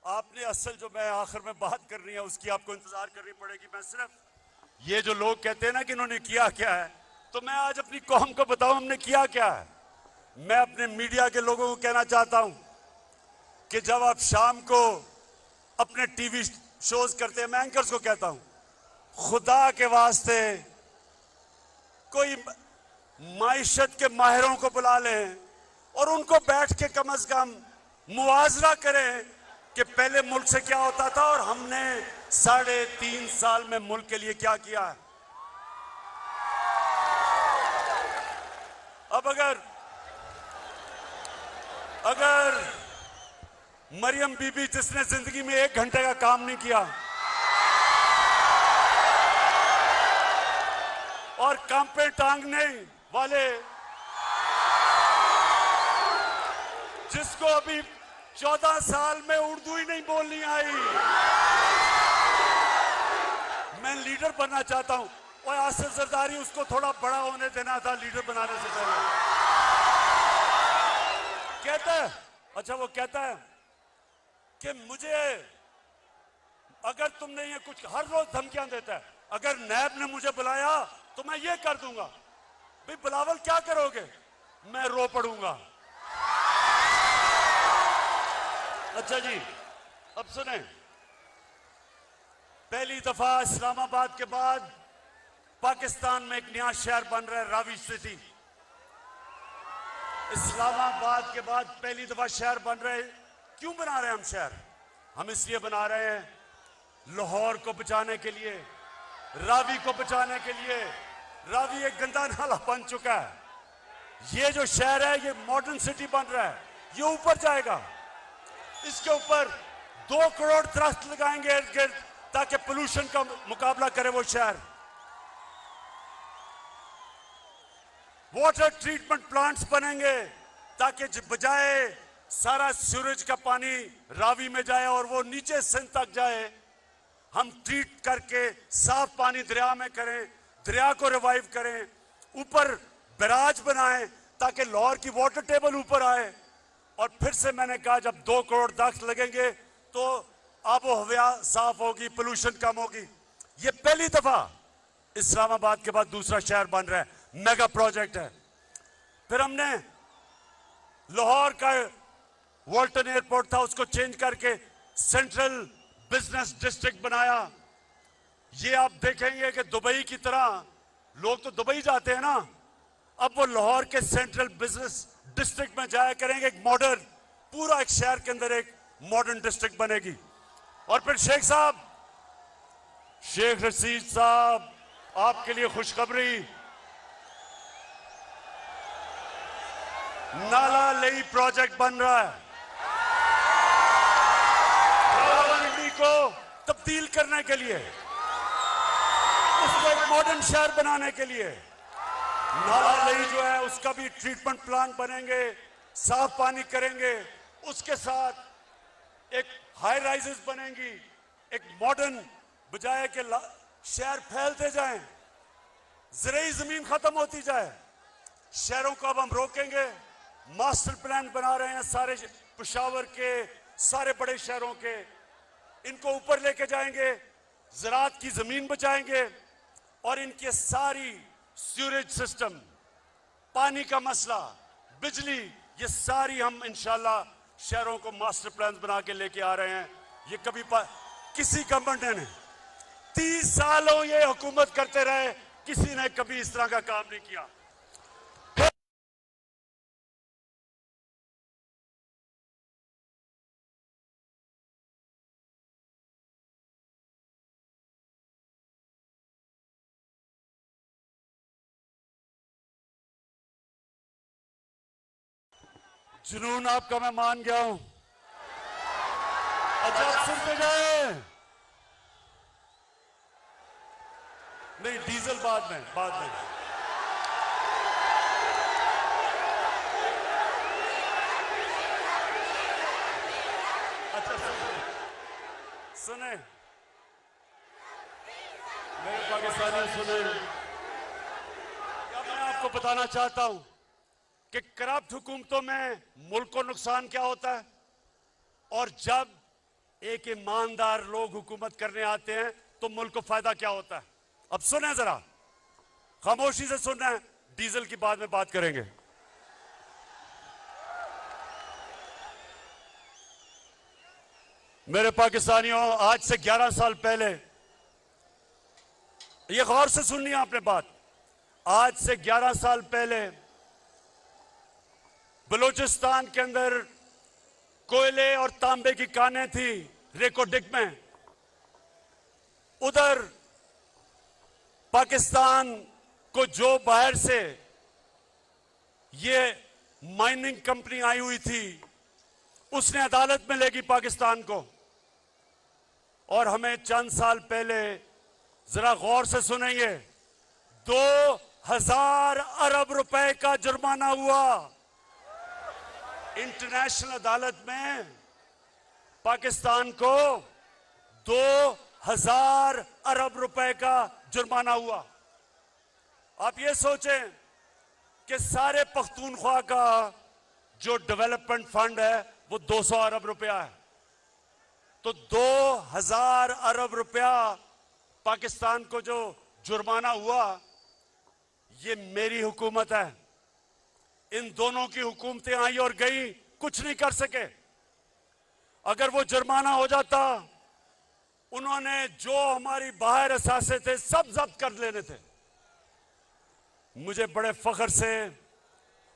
Speaker 1: आपने असल जो मैं आखिर में बात करनी है उसकी आपको इंतजार करनी पड़ेगी। मैं सिर्फ ये जो लोग कहते हैं ना कि इन्होंने किया क्या है, तो मैं आज अपनी कौम को बताऊं हमने किया क्या है। मैं अपने मीडिया के लोगों को कहना चाहता हूं कि जब आप शाम को अपने टीवी शोज करते हैं, मैं एंकर्स को कहता हूं, खुदा के वास्ते कोई माइशत के माहिरों को बुला लें और उनको बैठ के कम से कम मुआवजा करें कि पहले मुल्क से क्या होता था और हमने 3.5 साल में मुल्क के लिए क्या किया है। अब अगर मरियम बीबी जिसने जिंदगी में 1 घंटे का काम नहीं किया और कांपे टांगने वाले जिसको अभी 14 साल में उर्दू ही नहीं बोलनी आई, मैं लीडर बनना चाहता हूं। और आसिफ जरदारी उसको थोड़ा बड़ा होने देना था लीडर बनाने से पहले। कहता है, अच्छा वो कहता है कि मुझे, अगर तुमने ये कुछ हर रोज धमकियां देता है, अगर नैब ने मुझे बुलाया तो मैं ये कर दूंगा। भाई बिलावल क्या करोगे? मैं रो पड़ूंगा। अच्छा जी, अब सुने, पहली दफा इस्लामाबाद के बाद पाकिस्तान में एक नया शहर बन रहा है, रावी सिटी। इस्लामाबाद के बाद पहली दफा शहर बन रहे हैं। क्यों बना रहे हैं हम शहर? हम इसलिए बना रहे हैं लाहौर को बचाने के लिए, रावी को बचाने के लिए। रावी एक गंदा नाला बन चुका है। ये जो शहर है ये मॉडर्न सिटी बन रहा है, ये ऊपर जाएगा। इसके ऊपर 2 करोड़ दरख्त लगाएंगे इर्द गिर्द ताकि पोल्यूशन का मुकाबला करे वो शहर। वाटर ट्रीटमेंट प्लांट्स बनेंगे ताकि बजाय सारा सूरज का पानी रावी में जाए और वो नीचे सिंध तक जाए, हम ट्रीट करके साफ पानी दरिया में करें, दरिया को रिवाइव करें, ऊपर बैराज बनाएं ताकि लाहौर की वाटर टेबल ऊपर आए। और फिर से मैंने कहा जब 2 करोड़ दरख्त लगेंगे तो आबो हवा साफ होगी, पोल्यूशन कम होगी। ये पहली दफा इस्लामाबाद के बाद दूसरा शहर बन रहा है, मेगा प्रोजेक्ट है। फिर हमने लाहौर का वॉल्टन एयरपोर्ट था, उसको चेंज करके सेंट्रल बिजनेस डिस्ट्रिक्ट बनाया। ये आप देखेंगे कि दुबई की तरह लोग तो दुबई जाते हैं ना, अब वो लाहौर के सेंट्रल बिजनेस डिस्ट्रिक्ट में जाया करेंगे। एक मॉडर्न, पूरा एक शहर के अंदर एक मॉडर्न डिस्ट्रिक्ट बनेगी। और फिर शेख रशीद साहब, आपके लिए खुशखबरी, नाला लेई प्रोजेक्ट बन रहा है रावलपिंडी को तब्दील करने के लिए, उसको एक मॉडर्न शहर बनाने के लिए। नाला लेई जो है उसका भी ट्रीटमेंट प्लांट बनेंगे, साफ पानी करेंगे। उसके साथ एक हाई राइजेस बनेंगी, एक मॉडर्न, बजाय के शहर फैलते जाएं, ज़राई जमीन खत्म होती जाए। शहरों को अब हम रोकेंगे। मास्टर प्लान बना रहे हैं सारे पेशावर के, सारे बड़े शहरों के, इनको ऊपर लेके जाएंगे, ज़राअत की जमीन बचाएंगे और इनके सारी सीवरेज सिस्टम, पानी का मसला, बिजली, ये सारी हम इंशाल्लाह शहरों को मास्टर प्लान बना के लेके आ रहे हैं। ये कभी किसी गवर्नमेंट ने 30 सालों ये हुकूमत करते रहे, किसी ने कभी इस तरह का काम नहीं किया। जुनून आपका मैं मान गया हूं। अच्छा आप सुनते जाए। नहीं, डीजल बाद में। अच्छा सुने मेरे पाकिस्तानी, सुने, क्या मैं आपको बताना चाहता हूं कि करप्ट हुकूमतों में मुल्क को नुकसान क्या होता है और जब एक ईमानदार लोग हुकूमत करने आते हैं तो मुल्क को फायदा क्या होता है। अब सुने जरा, खामोशी से सुनना है, डीजल की बाद में बात करेंगे। मेरे पाकिस्तानियों, आज से 11 साल पहले, ये गौर से सुननी है आपने बात, आज से 11 साल पहले बलूचिस्तान के अंदर कोयले और तांबे की कानें थी रेकोडिक में। उधर पाकिस्तान को जो बाहर से ये माइनिंग कंपनी आई हुई थी, उसने अदालत में लेगी पाकिस्तान को। और हमें चंद साल पहले, जरा गौर से सुनेंगे, 2000 अरब रुपए का जुर्माना हुआ इंटरनेशनल अदालत में। पाकिस्तान को 2000 अरब रुपए का जुर्माना हुआ। आप ये सोचें कि सारे पख्तूनख्वा का जो डेवलपमेंट फंड है वो 200 अरब रुपया है, तो 2000 अरब रुपया पाकिस्तान को जो जुर्माना हुआ, ये मेरी हुकूमत है। इन दोनों की हुकूमतें आई और गई, कुछ नहीं कर सके। अगर वो जुर्माना हो जाता, उन्होंने जो हमारी बाहर असासे थे सब जब्त कर लेने थे। मुझे बड़े फख्र से,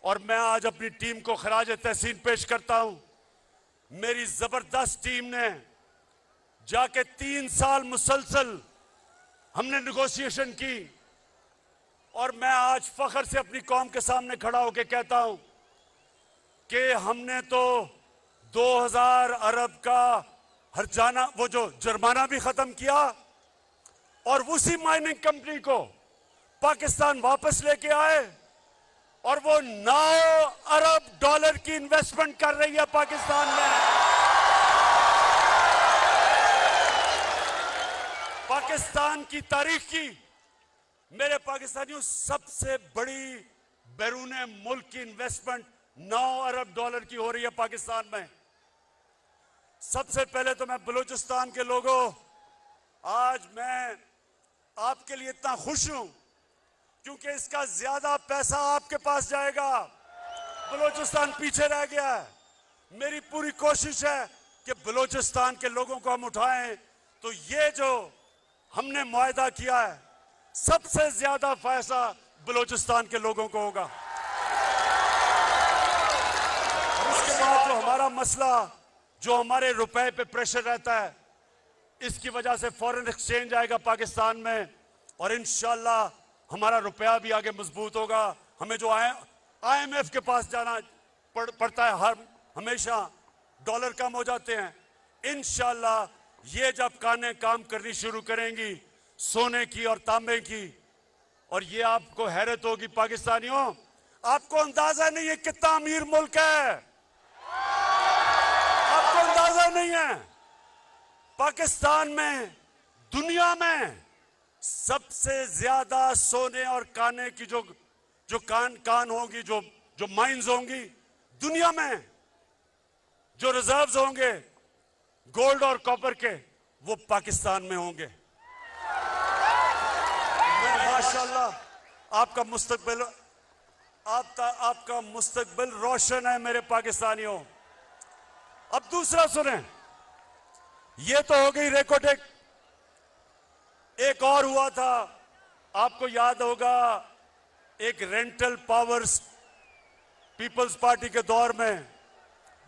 Speaker 1: और मैं आज अपनी टीम को खराज तहसीन पेश करता हूं, मेरी जबरदस्त टीम ने जाके 3 साल मुसलसल हमने निगोशिएशन की, और मैं आज फख्र से अपनी कौम के सामने खड़ा होकर कहता हूं कि हमने तो 2000 अरब का हर्जाना, वो जो जुर्माना भी खत्म किया, और उसी माइनिंग कंपनी को पाकिस्तान वापस लेके आए, और वो 9 अरब डॉलर की इन्वेस्टमेंट कर रही है पाकिस्तान में। पाकिस्तान की तारीख की, मेरे पाकिस्तानियों, सबसे बड़ी बैरून मुल्क की इन्वेस्टमेंट 9 अरब डॉलर की हो रही है पाकिस्तान में। सबसे पहले तो मैं बलूचिस्तान के लोगों, आज मैं आपके लिए इतना खुश हूं क्योंकि इसका ज्यादा पैसा आपके पास जाएगा। बलूचिस्तान पीछे रह गया है। मेरी पूरी कोशिश है कि बलूचिस्तान के लोगों को हम उठाएं, तो ये जो हमने मुआहदा किया है, सबसे ज्यादा फायदा बलूचिस्तान के लोगों को होगा। और उसके बाद जो हमारा मसला, जो हमारे रुपए पे प्रेशर रहता है, इसकी वजह से फॉरेन एक्सचेंज आएगा पाकिस्तान में, और इंशाल्लाह हमारा रुपया भी आगे मजबूत होगा। हमें जो IMF के पास जाना पड़ता है, हर हमेशा डॉलर कम हो जाते हैं। इंशाल्लाह ये जब कानें काम करनी शुरू करेंगी सोने की और तांबे की, और ये आपको हैरत होगी पाकिस्तानियों, आपको अंदाजा नहीं है कितना अमीर मुल्क है। आपको अंदाजा नहीं है, पाकिस्तान में दुनिया में सबसे ज्यादा सोने और काने की जो कान होंगी, जो माइंस होंगी दुनिया में, जो रिजर्व्स होंगे गोल्ड और कॉपर के, वो पाकिस्तान में होंगे। माशाल्लाह आपका मुस्तकबिल रोशन है मेरे पाकिस्तानियों। अब दूसरा सुने, ये तो हो गई रेकोडेक। एक और हुआ था, आपको याद होगा, एक रेंटल पावर्स, पीपल्स पार्टी के दौर में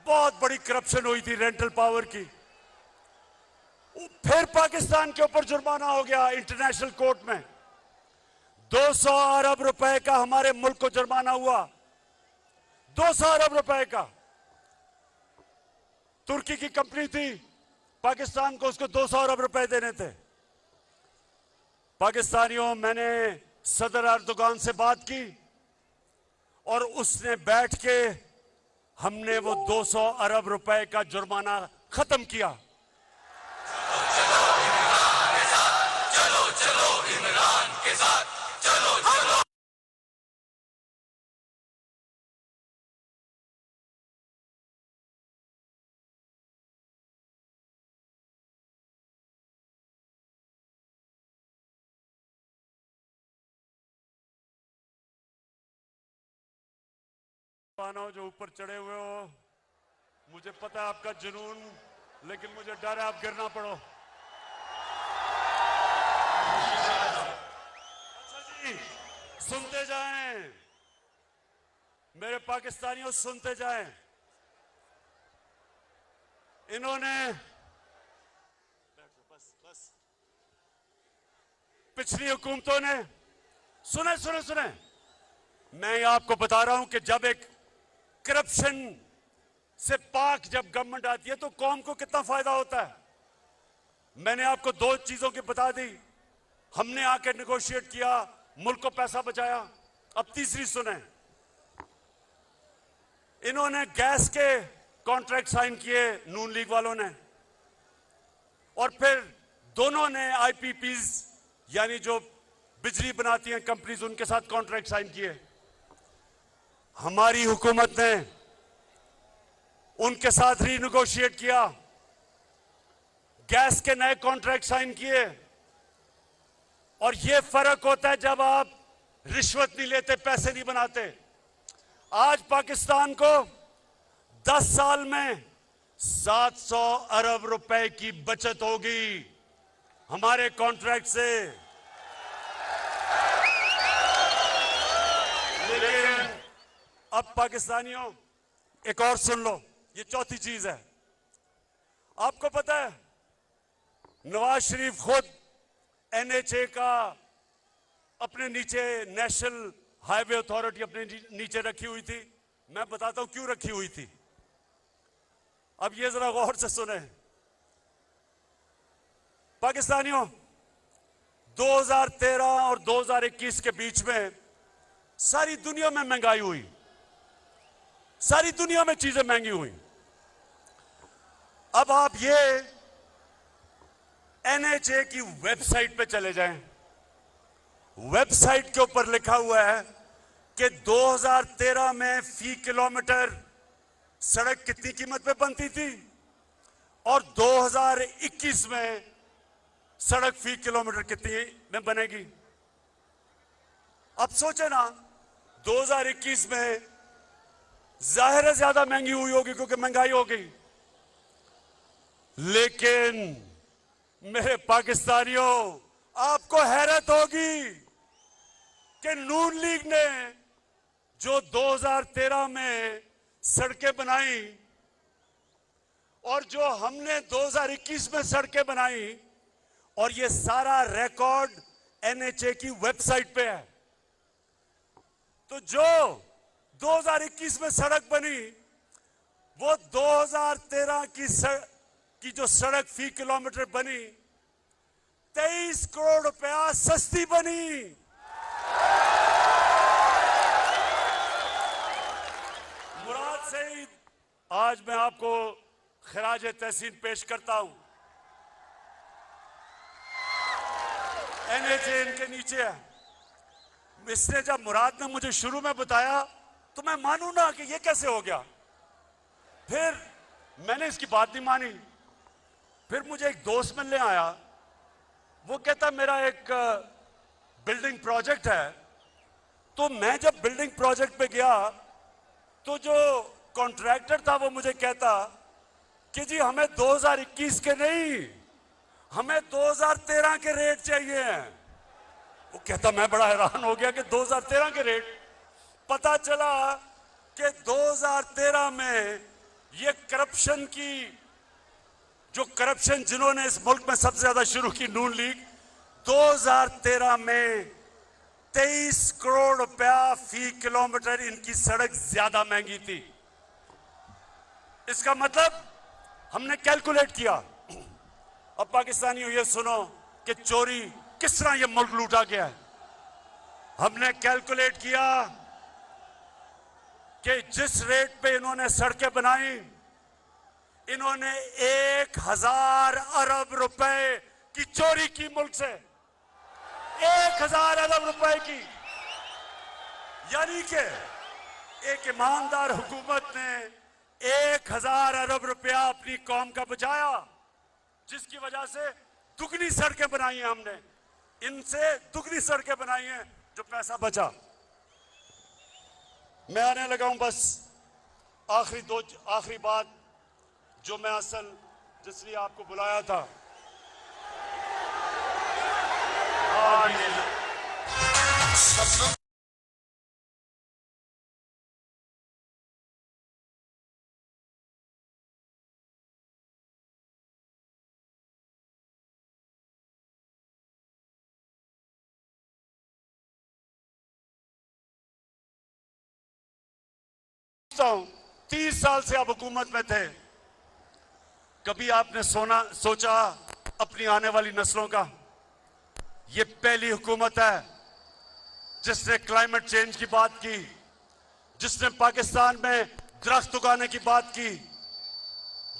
Speaker 1: बहुत बड़ी करप्शन हुई थी रेंटल पावर की। फिर पाकिस्तान के ऊपर जुर्माना हो गया इंटरनेशनल कोर्ट में। 200 अरब रुपए का हमारे मुल्क को जुर्माना हुआ, 200 अरब रुपए का। तुर्की की कंपनी थी, पाकिस्तान को उसको 200 अरब रुपए देने थे। पाकिस्तानियों, मैंने सदर अर्दोगान से बात की और उसने बैठ के हमने वो 200 अरब रुपए का जुर्माना खत्म किया। चलो चलो इमरान के साथ, चलो चलो। जो ऊपर चढ़े हुए हो, मुझे पता है आपका जुनून लेकिन मुझे डर है आप गिरना पड़ो। अच्छा जी, सुनते जाएं मेरे पाकिस्तानियों, सुनते जाएं। इन्होंने बस पिछली हुकूमतों ने, सुने सुने सुने, मैं आपको बता रहा हूं कि जब एक करप्शन से पाक जब गवर्नमेंट आती है तो कौम को कितना फायदा होता है। मैंने आपको दो चीजों की बता दी। हमने आके नेगोशिएट किया, मुल्क को पैसा बचाया। अब तीसरी सुने, इन्होंने गैस के कॉन्ट्रैक्ट साइन किए नून लीग वालों ने, और फिर दोनों ने आईपीपीज यानी जो बिजली बनाती हैं कंपनीज, उनके साथ कॉन्ट्रैक्ट साइन किए। हमारी हुकूमत ने उनके साथ रीनेगोशिएट किया, गैस के नए कॉन्ट्रैक्ट साइन किए। और यह फर्क होता है जब आप रिश्वत नहीं लेते, पैसे नहीं बनाते। आज पाकिस्तान को 10 साल में 700 अरब रुपए की बचत होगी हमारे कॉन्ट्रैक्ट से। लेकिन अब पाकिस्तानियों एक और सुन लो, ये चौथी चीज है। आपको पता है नवाज शरीफ खुद एनएचए का अपने नीचे, नेशनल हाईवे अथॉरिटी अपने नीचे रखी हुई थी। मैं बताता हूं क्यों रखी हुई थी। अब ये जरा गौर से सुने पाकिस्तानियों, 2013 और 2021 के बीच में सारी दुनिया में महंगाई हुई, सारी दुनिया में चीजें महंगी हुई। अब आप ये एनएचए की वेबसाइट पे चले जाएं, वेबसाइट के ऊपर लिखा हुआ है कि 2013 में फी किलोमीटर सड़क कितनी कीमत पे बनती थी और 2021 में सड़क फी किलोमीटर कितनी में बनेगी। अब सोचे ना, 2021 में जाहिर है ज्यादा महंगी हुई होगी क्योंकि महंगाई हो गई। लेकिन मेरे पाकिस्तानियों, आपको हैरत होगी कि नून लीग ने जो 2013 में सड़कें बनाई और जो हमने 2021 में सड़कें बनाई, और ये सारा रिकॉर्ड एनएचए की वेबसाइट पे है। तो जो 2021 में सड़क बनी वो 2013 की जो सड़क फी किलोमीटर बनी 23 करोड़ रुपया सस्ती बनी। मुराद से आज मैं आपको खराज तहसीन पेश करता हूं। एनएचए इनके नीचे है। इसने जब मुराद ने मुझे शुरू में बताया तो मैं मानूं ना कि ये कैसे हो गया। फिर मैंने इसकी बात नहीं मानी। फिर मुझे एक दोस्त मिलने आया, वो कहता मेरा एक बिल्डिंग प्रोजेक्ट है। तो मैं जब बिल्डिंग प्रोजेक्ट पे गया तो जो कॉन्ट्रैक्टर था वो मुझे कहता कि जी हमें 2021 के नहीं, हमें 2013 के रेट चाहिए हैं। वो कहता, मैं बड़ा हैरान हो गया कि 2013 के रेट। पता चला कि 2013 में ये करप्शन की, जो करप्शन जिन्होंने इस मुल्क में सबसे ज्यादा शुरू की, नून लीग, 2013 में 23 करोड़ रुपया फी किलोमीटर इनकी सड़क ज्यादा महंगी थी। इसका मतलब हमने कैलकुलेट किया। अब पाकिस्तानियों ये सुनो कि चोरी किस तरह ये मुल्क लूटा गया है। हमने कैलकुलेट किया कि जिस रेट पे इन्होंने सड़कें बनाई, इन्होंने 1000 अरब रुपए की चोरी की मुल्क से, 1000 अरब रुपए की। यानी कि एक ईमानदार हुकूमत ने 1000 अरब रुपया अपनी कौम का बचाया, जिसकी वजह से दुगनी सड़कें बनाई हैं हमने, इनसे दुगनी सड़कें बनाई हैं, जो पैसा बचा। मैं आने लगा हूं बस आखिरी बात जो मैं असल जिसलिए आपको बुलाया था। आज समझता हूं 30 साल से आप हुकूमत में थे, कभी आपने सोचा अपनी आने वाली नस्लों का? ये पहली हुकूमत है जिसने क्लाइमेट चेंज की बात की, जिसने पाकिस्तान में दरख्त उगाने की बात की,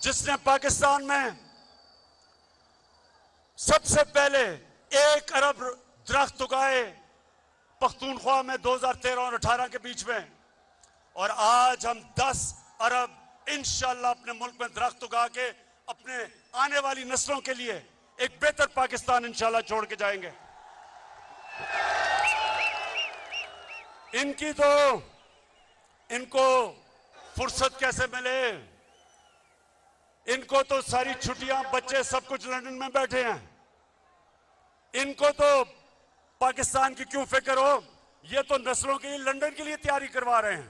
Speaker 1: जिसने पाकिस्तान में सबसे पहले 1 अरब दरख्त उगाए पख्तूनख्वा में 2013 और 18 के बीच में, और आज हम 10 अरब इंशाअल्लाह अपने मुल्क में दरख्त उगा के अपने आने वाली नस्लों के लिए एक बेहतर पाकिस्तान इंशाअल्लाह छोड़ के जाएंगे। इनको फुर्सत कैसे मिले? इनको तो सारी छुट्टियां, बच्चे सब कुछ लंदन में बैठे हैं। इनको तो पाकिस्तान की क्यों फिक्र हो? ये तो नस्लों के लिए लंदन के लिए तैयारी करवा रहे हैं,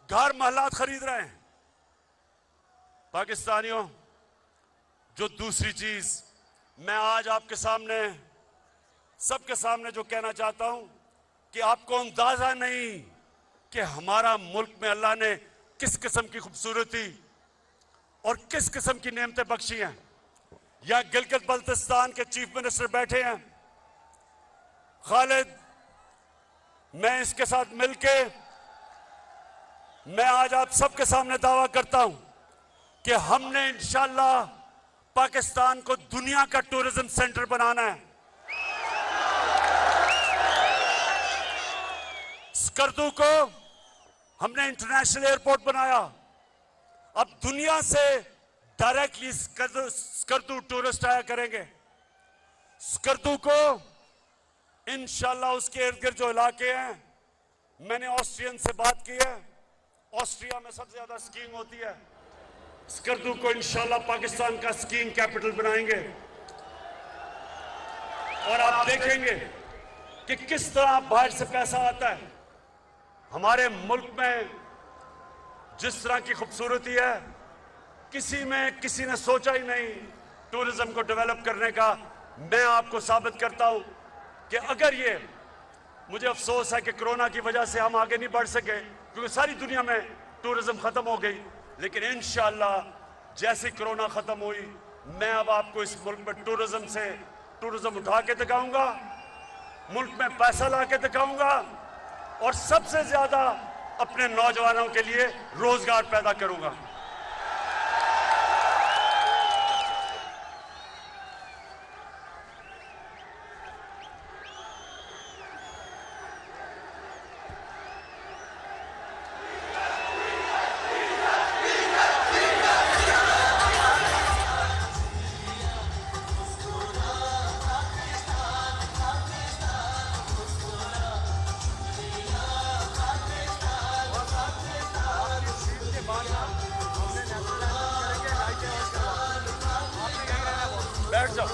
Speaker 1: घर महलात खरीद रहे हैं। पाकिस्तानियों, जो दूसरी चीज मैं आज आपके सामने, सबके सामने जो कहना चाहता हूं कि आपको अंदाजा नहीं कि हमारा मुल्क में अल्लाह ने किस किस्म की खूबसूरती और किस किस्म की नेमतें बख्शी हैं। यहां गिलगित बल्तिस्तान के चीफ मिनिस्टर बैठे हैं, खालिद। मैं इसके साथ मिलके मैं आज आप सबके सामने दावा करता हूं कि हमने इंशाअल्लाह पाकिस्तान को दुनिया का टूरिज्म सेंटर बनाना है। स्कर्दू को हमने इंटरनेशनल एयरपोर्ट बनाया। अब दुनिया से डायरेक्टली स्कर्दू टूरिस्ट आया करेंगे। स्कर्दू को इंशाअल्लाह उसके इर्द गिर्द जो इलाके हैं, मैंने ऑस्ट्रियन से बात की है, ऑस्ट्रिया में सबसे ज्यादा स्कीइंग होती है। स्कर्दू को इंशाअल्लाह पाकिस्तान का स्कीइंग कैपिटल बनाएंगे, और आप देखेंगे कि किस तरह बाहर से पैसा आता है। हमारे मुल्क में जिस तरह की खूबसूरती है, किसी ने सोचा ही नहीं टूरिज्म को डेवलप करने का। मैं आपको साबित करता हूं कि अगर ये, मुझे अफसोस है कि कोरोना की वजह से हम आगे नहीं बढ़ सके, क्योंकि सारी दुनिया में टूरिज्म खत्म हो गई, लेकिन इंशाअल्लाह जैसे कोरोना खत्म हुई, मैं अब आपको इस मुल्क में टूरिज्म उठा के दिखाऊंगा, मुल्क में पैसा ला के दिखाऊंगा, और सबसे ज्यादा अपने नौजवानों के लिए रोजगार पैदा करूंगा। बैठ जाओ,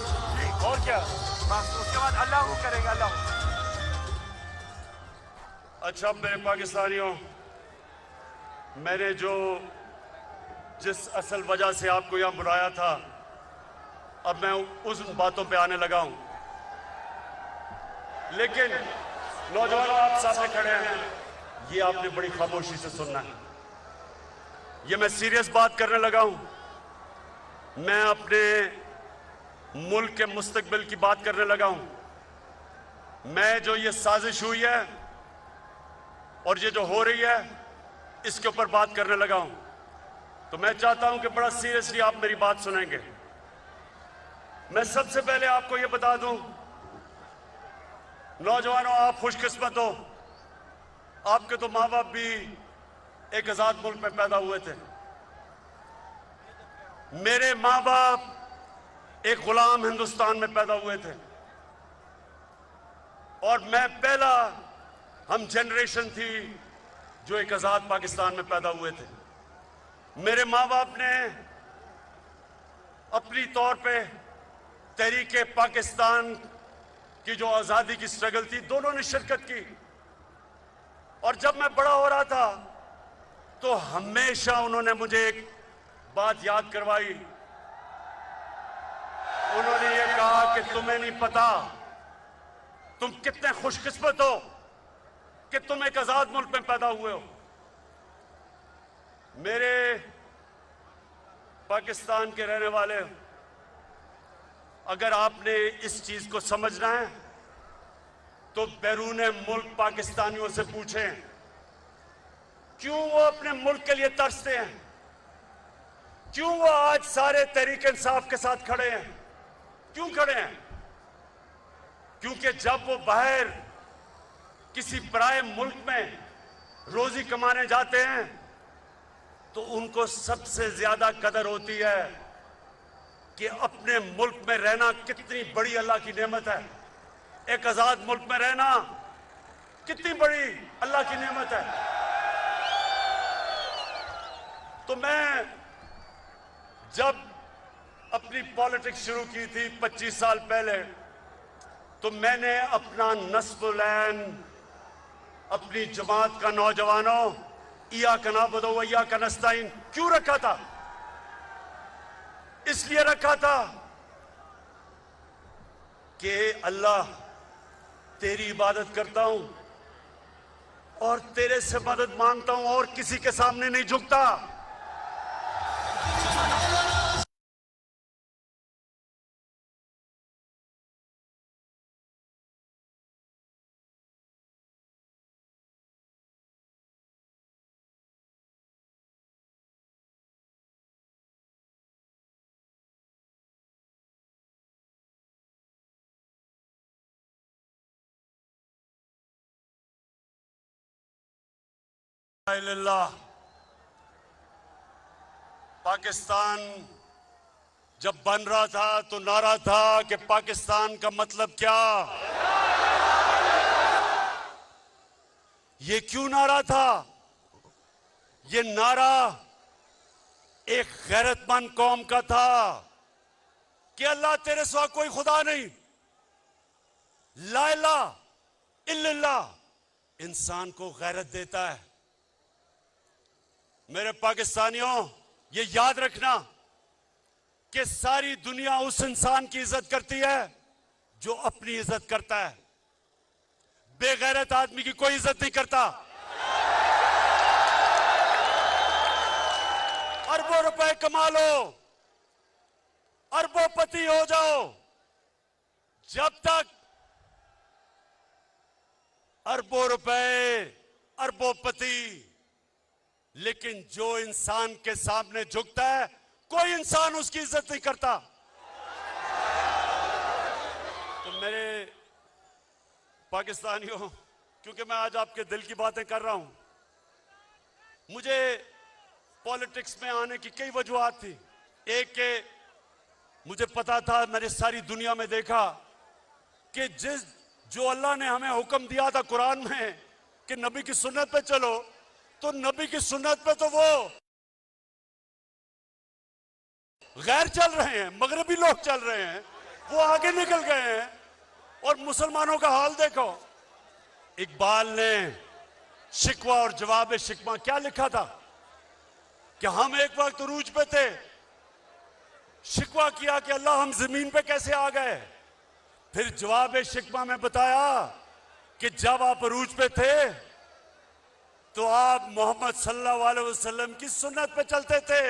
Speaker 1: और क्या, बस उसके बाद अल्लाह करेगा, अल्लाह। अच्छा मेरे पाकिस्तानियों, मैंने जिस असल वजह से आपको यहां बुलाया था, अब मैं उस बातों पे आने लगा हूं। लेकिन नौजवानों, आप सामने खड़े हैं, ये आपने बड़ी खामोशी से सुनना है। ये मैं सीरियस बात करने लगा हूं। मैं अपने मुल्क के मुस्तकबिल की बात करने लगा हूं। मैं जो ये साजिश हुई है और ये जो हो रही है, इसके ऊपर बात करने लगा हूं। तो मैं चाहता हूं कि बड़ा सीरियसली आप मेरी बात सुनेंगे। मैं सबसे पहले आपको ये बता दूं, नौजवानों, आप खुशकिस्मत हो, आपके तो माँ बाप भी एक आजाद मुल्क में पैदा हुए थे। मेरे माँ बाप एक गुलाम हिंदुस्तान में पैदा हुए थे, और मैं पहला हम जनरेशन थी जो एक आजाद पाकिस्तान में पैदा हुए थे। मेरे माँ बाप ने अपनी तौर पे तहरीके पाकिस्तान की जो आज़ादी की स्ट्रगल थी, दोनों ने शिरकत की। और जब मैं बड़ा हो रहा था तो हमेशा उन्होंने मुझे एक बात याद करवाई। उन्होंने ये कहा कि तुम्हें नहीं पता तुम कितने खुशकिस्मत हो कि तुम एक आजाद मुल्क में पैदा हुए हो। मेरे पाकिस्तान के रहने वाले, अगर आपने इस चीज को समझना है तो बैरून मुल्क पाकिस्तानियों से पूछें क्यों वो अपने मुल्क के लिए तरसते हैं, क्यों वो आज सारे तहरीक इंसाफ के साथ खड़े हैं, क्यों खड़े हैं? क्योंकि जब वो बाहर किसी पराये मुल्क में रोजी कमाने जाते हैं तो उनको सबसे ज्यादा कदर होती है कि अपने मुल्क में रहना कितनी बड़ी अल्लाह की नेमत है। एक आजाद मुल्क में रहना कितनी बड़ी अल्लाह की नेमत है। तो मैं जब अपनी पॉलिटिक्स शुरू की थी 25 साल पहले, तो मैंने अपना नस्बुलैन, अपनी जमात का नौजवानों, इय्याका नअबुदु व इय्याका नस्तईन क्यों रखा था? इसलिए रखा था कि अल्लाह तेरी इबादत करता हूं और तेरे से मदद मांगता हूं और किसी के सामने नहीं झुकता। पाकिस्तान जब बन रहा था तो नारा था कि पाकिस्तान का मतलब क्या। ये क्यों नारा था? ये नारा एक गैरतमंद कौम का था कि अल्लाह तेरे सिवा कोई खुदा नहीं, ला इलाहा इल्लल्लाह इंसान को गैरत देता है। मेरे पाकिस्तानियों, ये याद रखना कि सारी दुनिया उस इंसान की इज्जत करती है जो अपनी इज्जत करता है। बेगैरत आदमी की कोई इज्जत नहीं करता। अरबों रुपए कमा लो, अरबोपति हो जाओ, जब तक अरबों रुपए, अरबोपति, लेकिन जो इंसान के सामने झुकता है कोई इंसान उसकी इज्जत नहीं करता। तो मेरे पाकिस्तानियों, क्योंकि मैं आज आपके दिल की बातें कर रहा हूं, मुझे पॉलिटिक्स में आने की कई वजूहात थी। एक के मुझे पता था, मैंने सारी दुनिया में देखा कि जो अल्लाह ने हमें हुक्म दिया था कुरान में कि नबी की सुन्नत पे चलो, तो नबी की सुन्नत पे तो वो गैर चल रहे हैं, मगरबी लोग चल रहे हैं, वो आगे निकल गए हैं। और मुसलमानों का हाल देखो। इकबाल ने शिकवा और जवाब शिकवा क्या लिखा था कि हम एक वक्त उरूज पे थे, शिकवा किया कि अल्लाह हम जमीन पे कैसे आ गए। फिर जवाब शिकवा में बताया कि जब आप उरूज पे थे तो आप मोहम्मद सल्लल्लाहु अलैहि वसल्लम की सुन्नत पे चलते थे।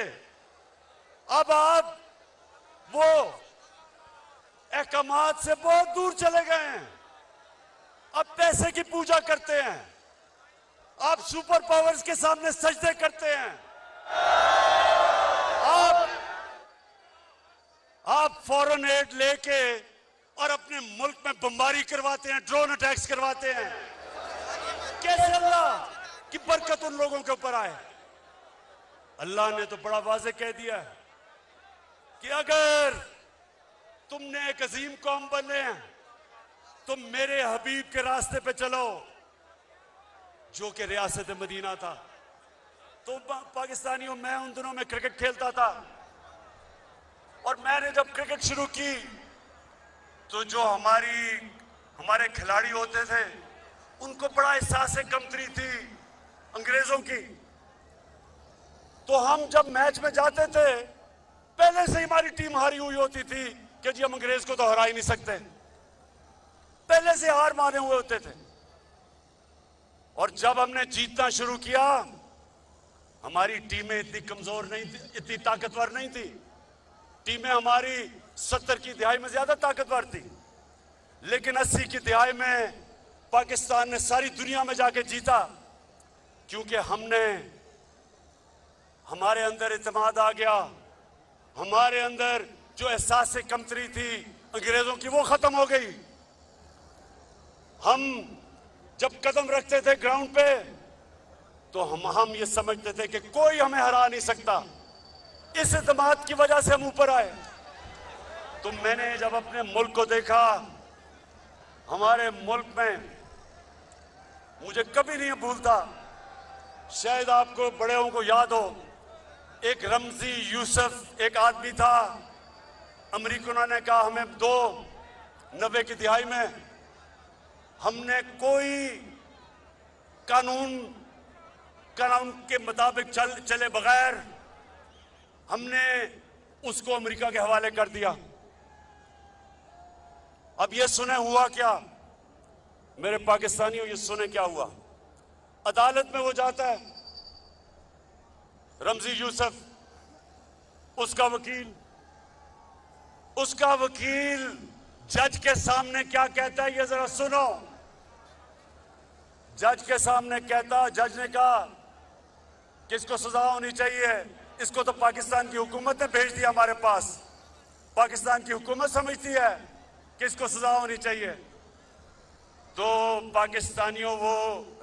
Speaker 1: अब आप वो अहकामात से बहुत दूर चले गए हैं, अब पैसे की पूजा करते हैं, आप सुपर पावर्स के सामने सजदे करते हैं, आप फॉरेन एड लेके और अपने मुल्क में बमबारी करवाते हैं, ड्रोन अटैक्स करवाते हैं। कैसे अल्लाह की बरकत उन लोगों के ऊपर आए? अल्लाह ने तो बड़ा वाज़ेह कह दिया है कि अगर तुमने एक अजीम कौम बनने हैं तो मेरे हबीब के रास्ते पे चलो, जो कि रियासत मदीना था। तो पाकिस्तानियों, मैं उन दिनों में क्रिकेट खेलता था और मैंने जब क्रिकेट शुरू की तो जो हमारे खिलाड़ी होते थे उनको बड़ा एहसास कमतरी थी अंग्रेजों की। तो हम जब मैच में जाते थे पहले से ही हमारी टीम हारी हुई होती थी कि जी हम अंग्रेज को तो हरा ही नहीं सकते, पहले से हार माने हुए होते थे। और जब हमने जीतना शुरू किया हमारी टीमें इतनी कमजोर नहीं थी, इतनी ताकतवर नहीं थी। टीमें हमारी 70 की दहाई में ज्यादा ताकतवर थी, लेकिन 80 की दहाई में पाकिस्तान ने सारी दुनिया में जाके जीता, क्योंकि हमारे अंदर इत्मीनान आ गया, हमारे अंदर जो एहसास कमतरी थी अंग्रेजों की वो खत्म हो गई। हम जब कदम रखते थे ग्राउंड पे तो हम ये समझते थे कि कोई हमें हरा नहीं सकता। इस इत्मीनान की वजह से हम ऊपर आए। तो मैंने जब अपने मुल्क को देखा, हमारे मुल्क में मुझे कभी नहीं भूलता, शायद आपको बड़ेों को याद हो, एक रमजी यूसुफ एक आदमी था, अमेरिकनों ने कहा हमें 90 की दिहाई में हमने कोई कानून के मुताबिक चले बगैर हमने उसको अमेरिका के हवाले कर दिया। अब ये सुने हुआ क्या, मेरे पाकिस्तानियों, ये सुने क्या हुआ। अदालत में वो जाता है, रमजी यूसुफ, उसका वकील जज के सामने क्या कहता है ये जरा सुनो। जज के सामने कहता, जज ने कहा कि इसको सजा होनी चाहिए, इसको तो पाकिस्तान की हुकूमत ने भेज दिया हमारे पास, पाकिस्तान की हुकूमत समझती है कि इसको सजा होनी चाहिए। तो पाकिस्तानियों वो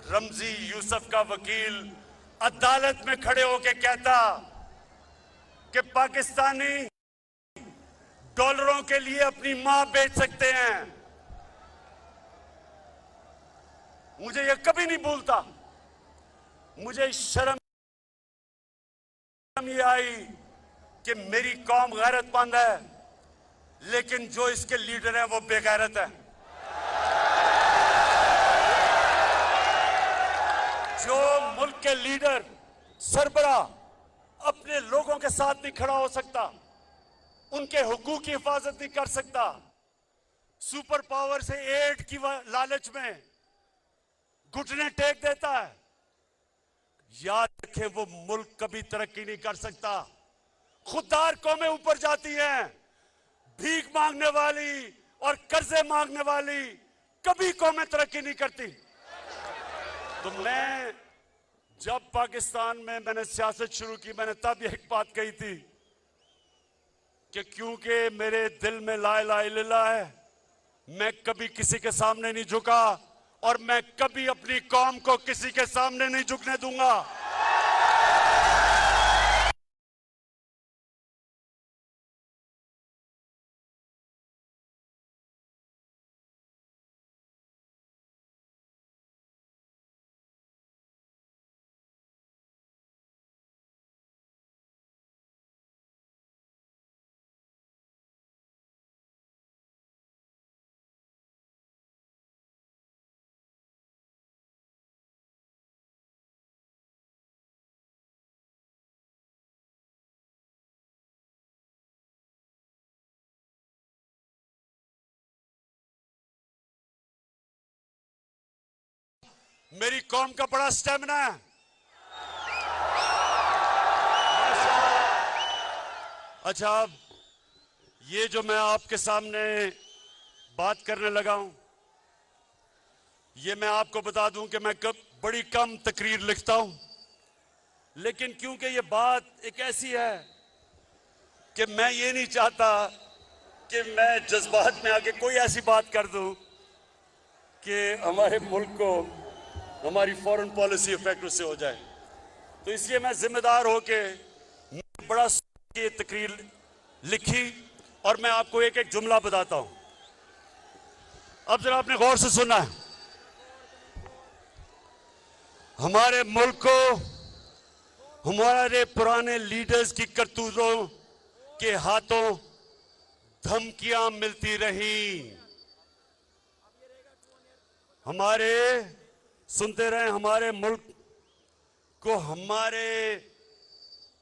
Speaker 1: रमजी यूसुफ का वकील अदालत में खड़े होकर कहता कि पाकिस्तानी डॉलरों के लिए अपनी मां बेच सकते हैं। मुझे ये कभी नहीं भूलता, मुझे शर्म ये आई कि मेरी कौम गैरतमंद है, लेकिन जो इसके लीडर हैं वो बेगैरत है। जो मुल्क के लीडर सरबरा अपने लोगों के साथ नहीं खड़ा हो सकता, उनके हुकूक की हिफाजत नहीं कर सकता, सुपर पावर से एड की लालच में घुटने टेक देता है, याद रखें वो मुल्क कभी तरक्की नहीं कर सकता। खुददार कौमें ऊपर जाती हैं, भीख मांगने वाली और कर्जे मांगने वाली कभी कौमें तरक्की नहीं करती। तो मैं जब पाकिस्तान में मैंने सियासत शुरू की, मैंने तब एक बात कही थी कि क्योंकि मेरे दिल में ला इलाहा इल्लल्लाह है, मैं कभी किसी के सामने नहीं झुका और मैं कभी अपनी कौम को किसी के सामने नहीं झुकने दूंगा। मेरी कौम का बड़ा स्टेमिना है। अच्छा, अब ये जो मैं आपके सामने बात करने लगा हूं, ये मैं आपको बता दूं कि मैं बड़ी कम तकरीर लिखता हूं, लेकिन क्योंकि ये बात एक ऐसी है कि मैं ये नहीं चाहता कि मैं जज्बात में आके कोई ऐसी बात कर दूं कि हमारे मुल्क को हमारी फॉरेन पॉलिसी इफेक्ट उससे हो जाए। तो इसलिए मैं जिम्मेदार होके बड़ा ये तकरीर लिखी और मैं आपको एक एक जुमला बताता हूं। अब जरा आपने गौर से सुनना है। हमारे मुल्क को हमारे पुराने लीडर्स की करतूतों के हाथों धमकियां मिलती रही। हमारे सुनते रहे, हमारे मुल्क को हमारे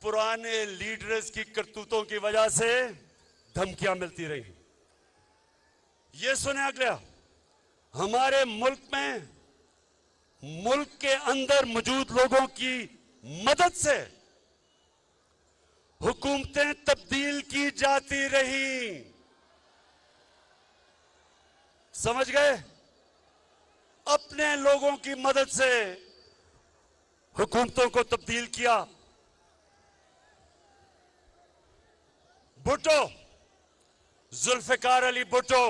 Speaker 1: पुराने लीडर्स की करतूतों की वजह से धमकियां मिलती रही। ये सुने अगला, हमारे मुल्क में मुल्क के अंदर मौजूद लोगों की मदद से हुकूमतें तब्दील की जाती रही। समझ गए? अपने लोगों की मदद से हुकूमतों को तब्दील किया। भुट्टो, जुल्फिकार अली भुट्टो,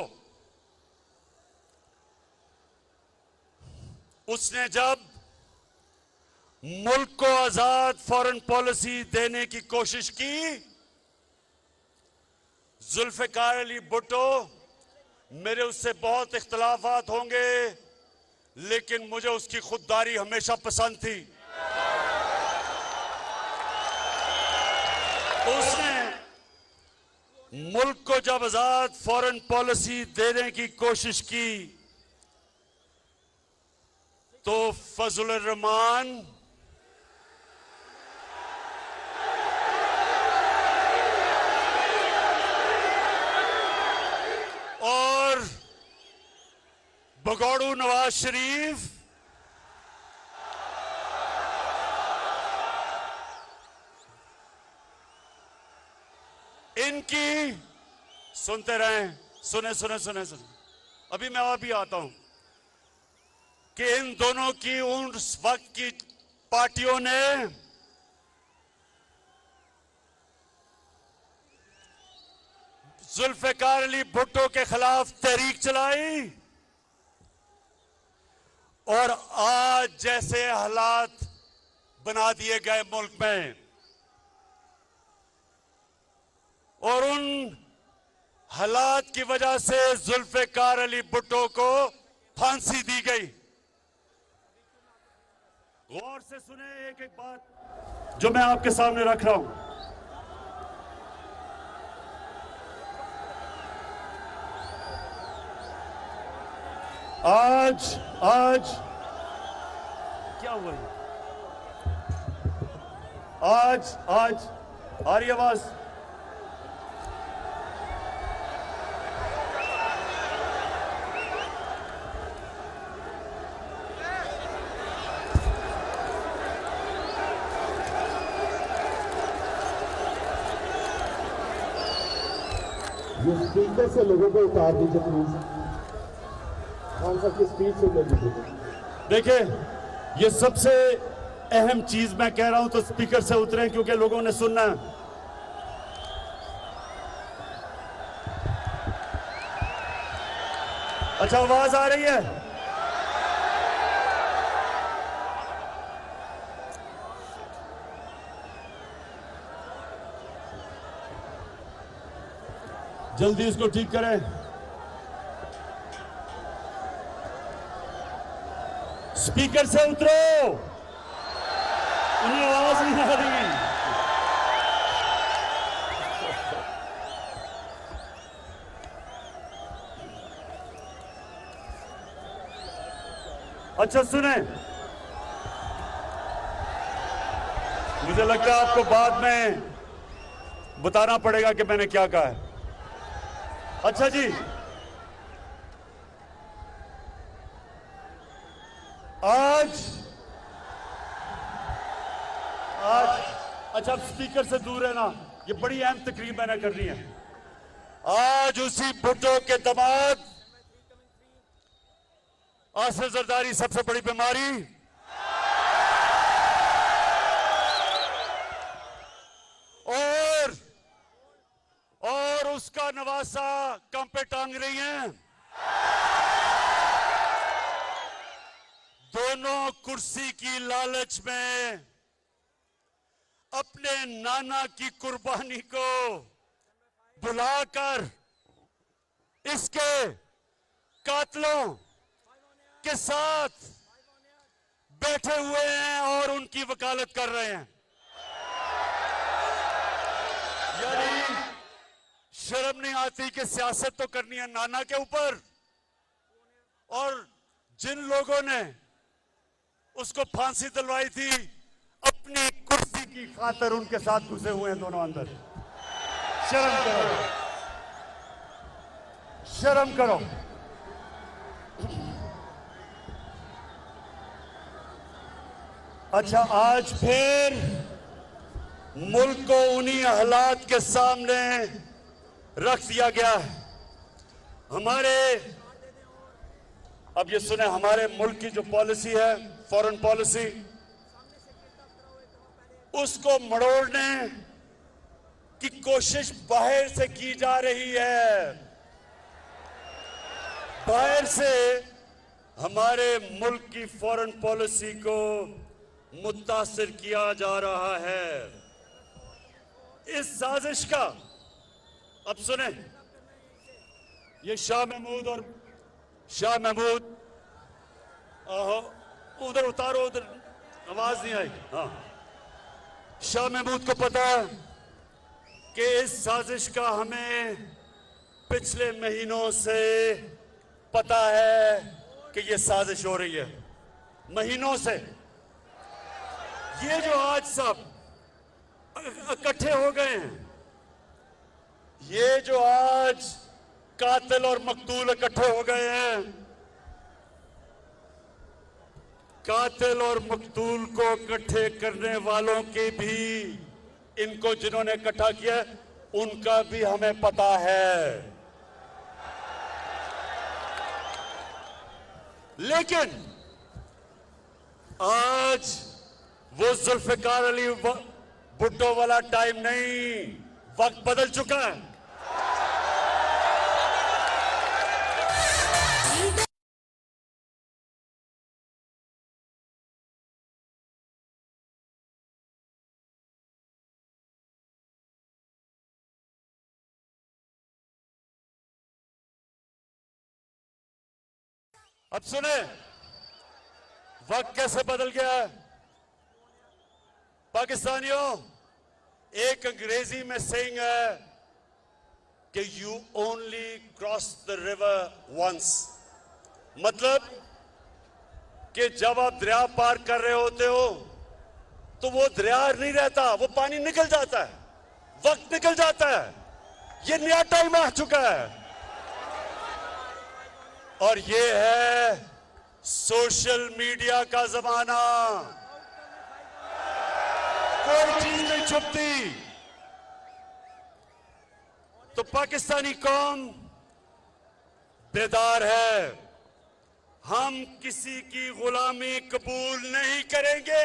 Speaker 1: उसने जब मुल्क को आजाद फॉरेन पॉलिसी देने की कोशिश की, जुल्फिकार अली भुट्टो, मेरे उससे बहुत इख्तलाफात होंगे, लेकिन मुझे उसकी खुददारी हमेशा पसंद थी। उसने मुल्क को जब आजाद फॉरेन पॉलिसी देने की कोशिश की तो फजल रहमान और भगोड़ू नवाज शरीफ इनकी, सुनते रहें, सुने सुने सुने सुने, अभी मैं अभी आता हूं कि इन दोनों की उस वक्त की पार्टियों ने जुल्फिकार अली भुट्टो के खिलाफ तहरीक चलाई और आज जैसे हालात बना दिए गए मुल्क में, और उन हालात की वजह से जुल्फिकार अली भुट्टो को फांसी दी गई। गौर से सुने एक एक बात जो मैं आपके सामने रख रहा हूं। आज क्या हुआ है? आज आ रही आवाज?
Speaker 4: ये स्पीकर से लोगों को उतार दीजिए प्लीज। खान साहब की स्पीच सुन लीजिए।
Speaker 1: देखिए, ये सबसे अहम चीज मैं कह रहा हूं तो स्पीकर से उतरे, क्योंकि लोगों ने सुनना है। अच्छा, आवाज आ रही है? जल्दी इसको ठीक करें। स्पीकर से उतरो, उन्हें आवाज नहीं आ रही। अच्छा सुने, मुझे लगता है आपको बाद में बताना पड़ेगा कि मैंने क्या कहा है। अच्छा जी, आज अच्छा, अब स्पीकर से दूर है ना, ये बड़ी अहम तकरीब मैंने करनी है। आज उसी भुट्टो के दामाद आसिफ जरदारी, सबसे बड़ी बीमारी, और उसका नवासा कम पे टांग रही हैं। दोनों कुर्सी की लालच में अपने नाना की कुर्बानी को भुलाकर इसके कातलों के साथ बैठे हुए हैं और उनकी वकालत कर रहे हैं। यानी शर्म नहीं आती कि सियासत तो करनी है नाना के ऊपर। और जिन लोगों ने उसको फांसी दिलवाई थी, अपनी कुर्सी की खातिर उनके साथ घुसे हुए हैं दोनों अंदर। शर्म करो, शर्म करो। अच्छा, आज फिर मुल्क को उन्हीं हालात के सामने रख दिया गया है। अब ये सुने, हमारे मुल्क की जो पॉलिसी है, फॉरेन पॉलिसी, उसको मड़ोड़ने की कोशिश बाहर से की जा रही है। बाहर से हमारे मुल्क की फॉरेन पॉलिसी को मुतासिर किया जा रहा है। इस साजिश का, अब सुने, ये शाह महमूद, आहो उधर उतारो, उधर आवाज नहीं आई। हाँ, शाह महमूद को पता है कि इस साजिश का हमें पिछले महीनों से पता है कि ये साजिश हो रही है, महीनों से। ये जो आज सब इकट्ठे हो गए हैं, ये जो आज कातिल और मकतूल इकट्ठे हो गए हैं, कातिल और मकतूल को इकट्ठे करने वालों के भी, इनको जिन्होंने इकट्ठा किया उनका भी हमें पता है। लेकिन आज वो जुल्फिकार अली भुट्टो वाला टाइम नहीं, वक्त बदल चुका है। अब सुने, वक्त कैसे बदल गया है। पाकिस्तानियों, एक अंग्रेजी में सेइंग है कि you only cross the river once. मतलब कि जब आप दरिया पार कर रहे होते हो तो वो दरिया नहीं रहता, वो पानी निकल जाता है, वक्त निकल जाता है। ये नया टाइम आ चुका है और ये है सोशल मीडिया का जमाना। कोई चीज नहीं छुपती। तो पाकिस्तानी कौम बेदार है। हम किसी की गुलामी कबूल नहीं करेंगे।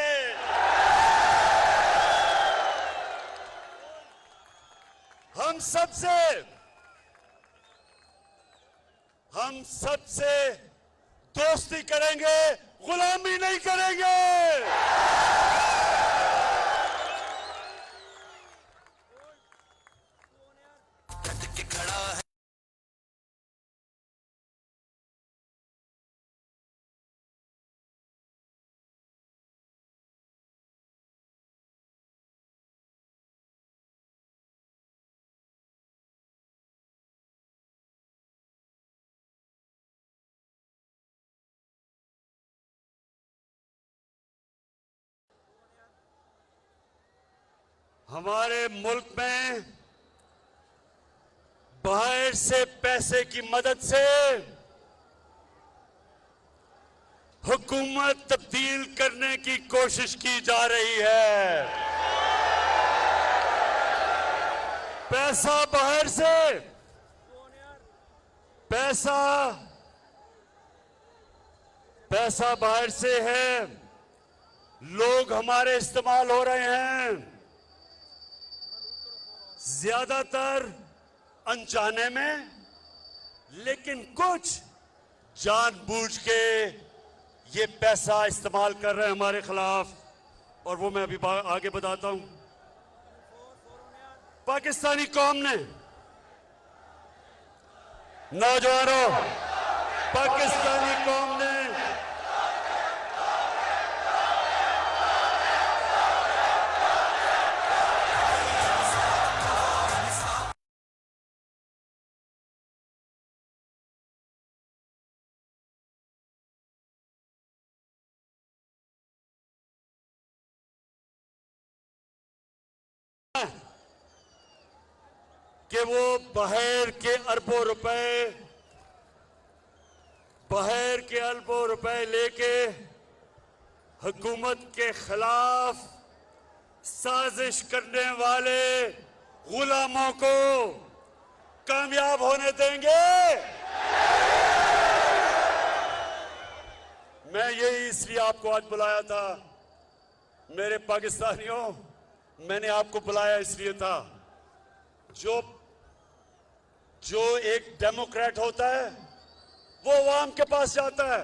Speaker 1: हम सबसे दोस्ती करेंगे, गुलामी नहीं करेंगे। हमारे मुल्क में बाहर से पैसे की मदद से हुकूमत तब्दील करने की कोशिश की जा रही है। पैसा बाहर से, पैसा बाहर से है। लोग हमारे इस्तेमाल हो रहे हैं, ज्यादातर अनजाने में, लेकिन कुछ जानबूझ के ये पैसा इस्तेमाल कर रहे हैं हमारे खिलाफ। और वो मैं अभी आगे बताता हूं। पाकिस्तानी कौम ने, नौजवानों, पाकिस्तानी कौम ने कि वो बाहर के अरबों रुपए लेके हुकूमत के खिलाफ साजिश करने वाले गुलामों को कामयाब होने देंगे। मैं यही इसलिए आपको आज बुलाया था मेरे पाकिस्तानियों, मैंने आपको बुलाया इसलिए था, जो एक डेमोक्रेट होता है वो अवाम के पास जाता है,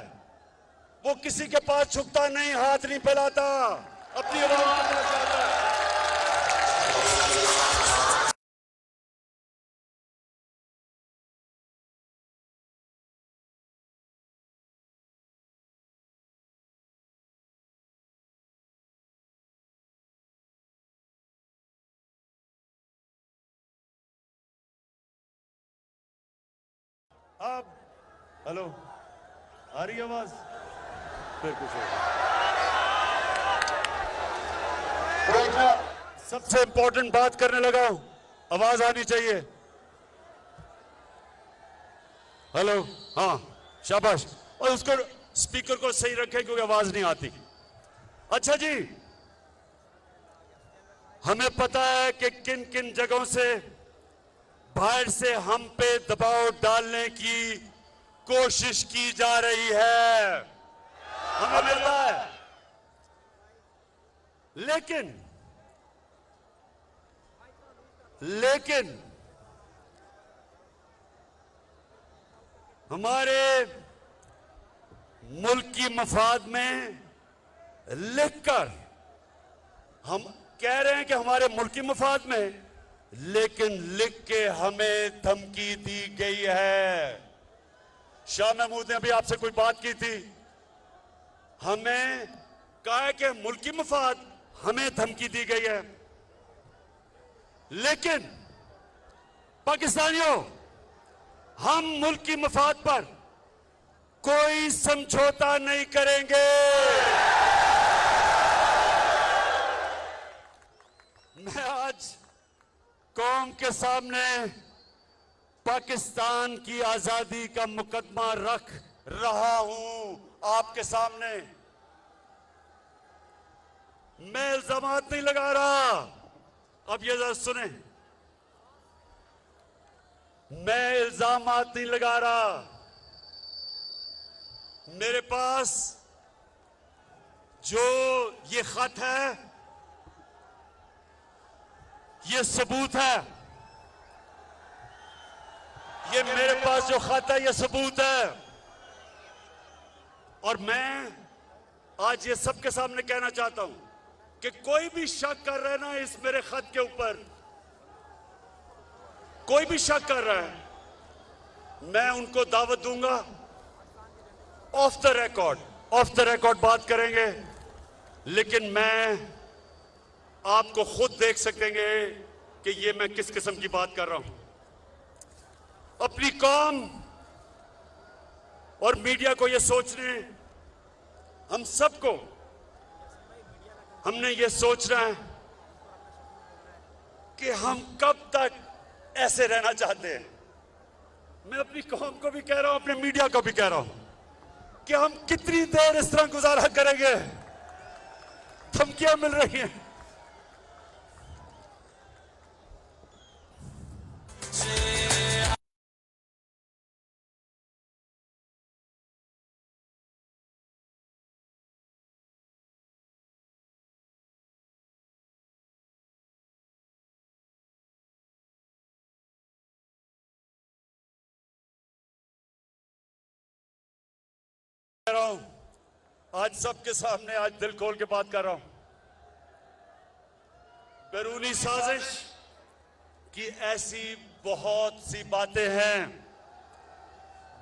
Speaker 1: वो किसी के पास झुकता नहीं, हाथ नहीं फैलाता, अपनी अवाम के पास जाता है। अब हेलो, आ रही आवाज? फिर कुछ सबसे इंपॉर्टेंट बात करने लगा हूं, आवाज आनी चाहिए। हेलो, हाँ शाबाश, और उसको स्पीकर को सही रखें क्योंकि आवाज नहीं आती। अच्छा जी, हमें पता है कि किन किन जगहों से बाहर से हम पे दबाव डालने की कोशिश की जा रही है, हमें पता है। लेकिन हमारे मुल्क की मफाद में लिखकर हम कह रहे हैं कि हमारे मुल्क की मफाद में, लेकिन लिख के हमें धमकी दी गई है। शाह महमूद ने अभी आपसे कोई बात की थी, हमें कहा है कि मुल्क की मफाद, हमें धमकी दी गई है। लेकिन पाकिस्तानियों, हम मुल्क की मफाद पर कोई समझौता नहीं करेंगे। मैं आज कौम के सामने पाकिस्तान की आजादी का मुकदमा रख रहा हूं आपके सामने। मैं इल्जामात नहीं लगा रहा, अब ये जरा सुने, मैं इल्जामात नहीं लगा रहा। मेरे पास जो ये खत है, ये सबूत है, ये मेरे पास जो खत है ये सबूत है। और मैं आज ये सबके सामने कहना चाहता हूं कि कोई भी शक कर रहा है ना इस मेरे खत के ऊपर, कोई भी शक कर रहा है, मैं उनको दावत दूंगा, ऑफ द रिकॉर्ड बात करेंगे। लेकिन मैं आपको खुद देख सकेंगे कि ये मैं किस किस्म की बात कर रहा हूं। अपनी कौम और मीडिया को ये सोचने, हम सबको, हमने ये सोचना है कि हम कब तक ऐसे रहना चाहते हैं। मैं अपनी कौम को भी कह रहा हूं, अपने मीडिया को भी कह रहा हूं कि हम कितनी देर इस तरह गुजारा करेंगे। धमकियां मिल रही हैं, आज सबके सामने आज दिल खोल के बात कर रहा हूं। बैरूनी साजिश की ऐसी बहुत सी बातें हैं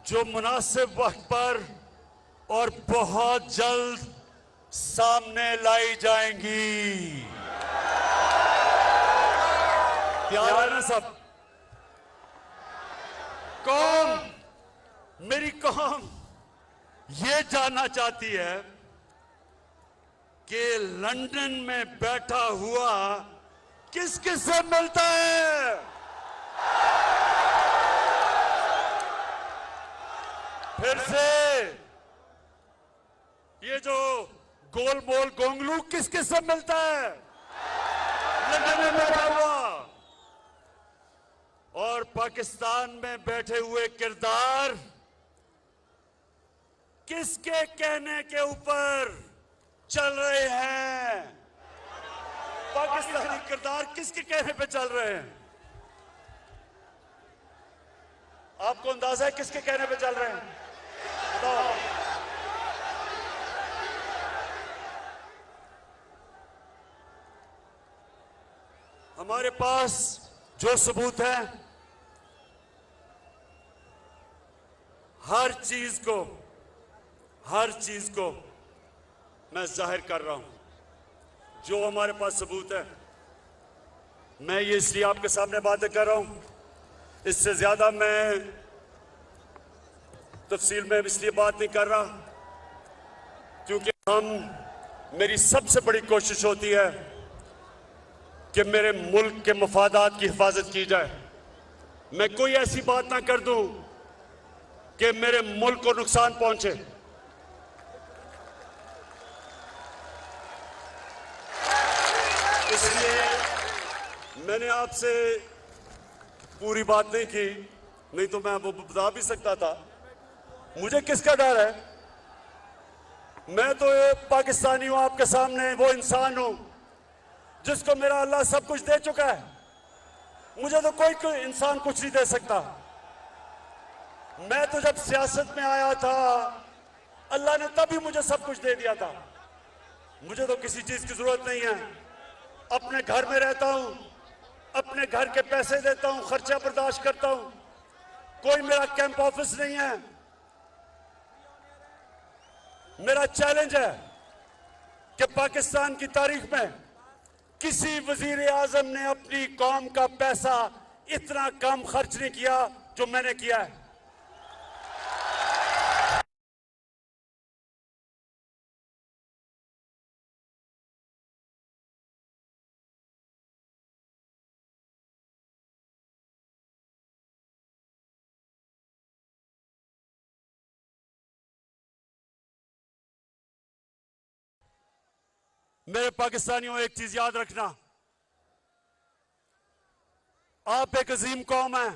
Speaker 1: जो मुनासिब वक्त पर और बहुत जल्द सामने लाई जाएंगी। तैयार है ना सब? कौम, मेरी कौम ये जानना चाहती है कि लंदन में बैठा हुआ किस किस से मिलता है। फिर से ये जो गोल मोल गोंगलू किस किस से मिलता है? लंदन में बैठा हुआ और पाकिस्तान में बैठे हुए किरदार किसके कहने के ऊपर चल रहे हैं? पाकिस्तानी किरदार किसके कहने पे चल रहे हैं? आपको अंदाजा है किसके कहने पे चल रहे हैं? बताओ। हमारे पास जो सबूत है, हर चीज को मैं जाहिर कर रहा हूं। जो हमारे पास सबूत है, मैं ये इसलिए आपके सामने बातें कर रहा हूं। इससे ज्यादा मैं तफसील में इसलिए बात नहीं कर रहा क्योंकि मेरी सबसे बड़ी कोशिश होती है कि मेरे मुल्क के मफादात की हिफाजत की जाए। मैं कोई ऐसी बात ना कर दूं कि मेरे मुल्क को नुकसान पहुंचे। इसलिए मैंने आपसे पूरी बात नहीं की, नहीं तो मैं वो बता भी सकता था। मुझे किसका डर है? मैं तो पाकिस्तानी हूं, आपके सामने वो इंसान हूं जिसको मेरा अल्लाह सब कुछ दे चुका है। मुझे तो कोई इंसान कुछ नहीं दे सकता। मैं तो जब सियासत में आया था, अल्लाह ने तभी मुझे सब कुछ दे दिया था। मुझे तो किसी चीज की जरूरत नहीं है। अपने घर में रहता हूं, अपने घर के पैसे देता हूं, खर्चा बर्दाश्त करता हूं। कोई मेरा कैंप ऑफिस नहीं है। मेरा चैलेंज है कि पाकिस्तान की तारीख में किसी वजीर आजम ने अपनी कौम का पैसा इतना कम खर्च नहीं किया जो मैंने किया है। मेरे पाकिस्तानियों, एक चीज याद रखना, आप एक अजीम कौम है।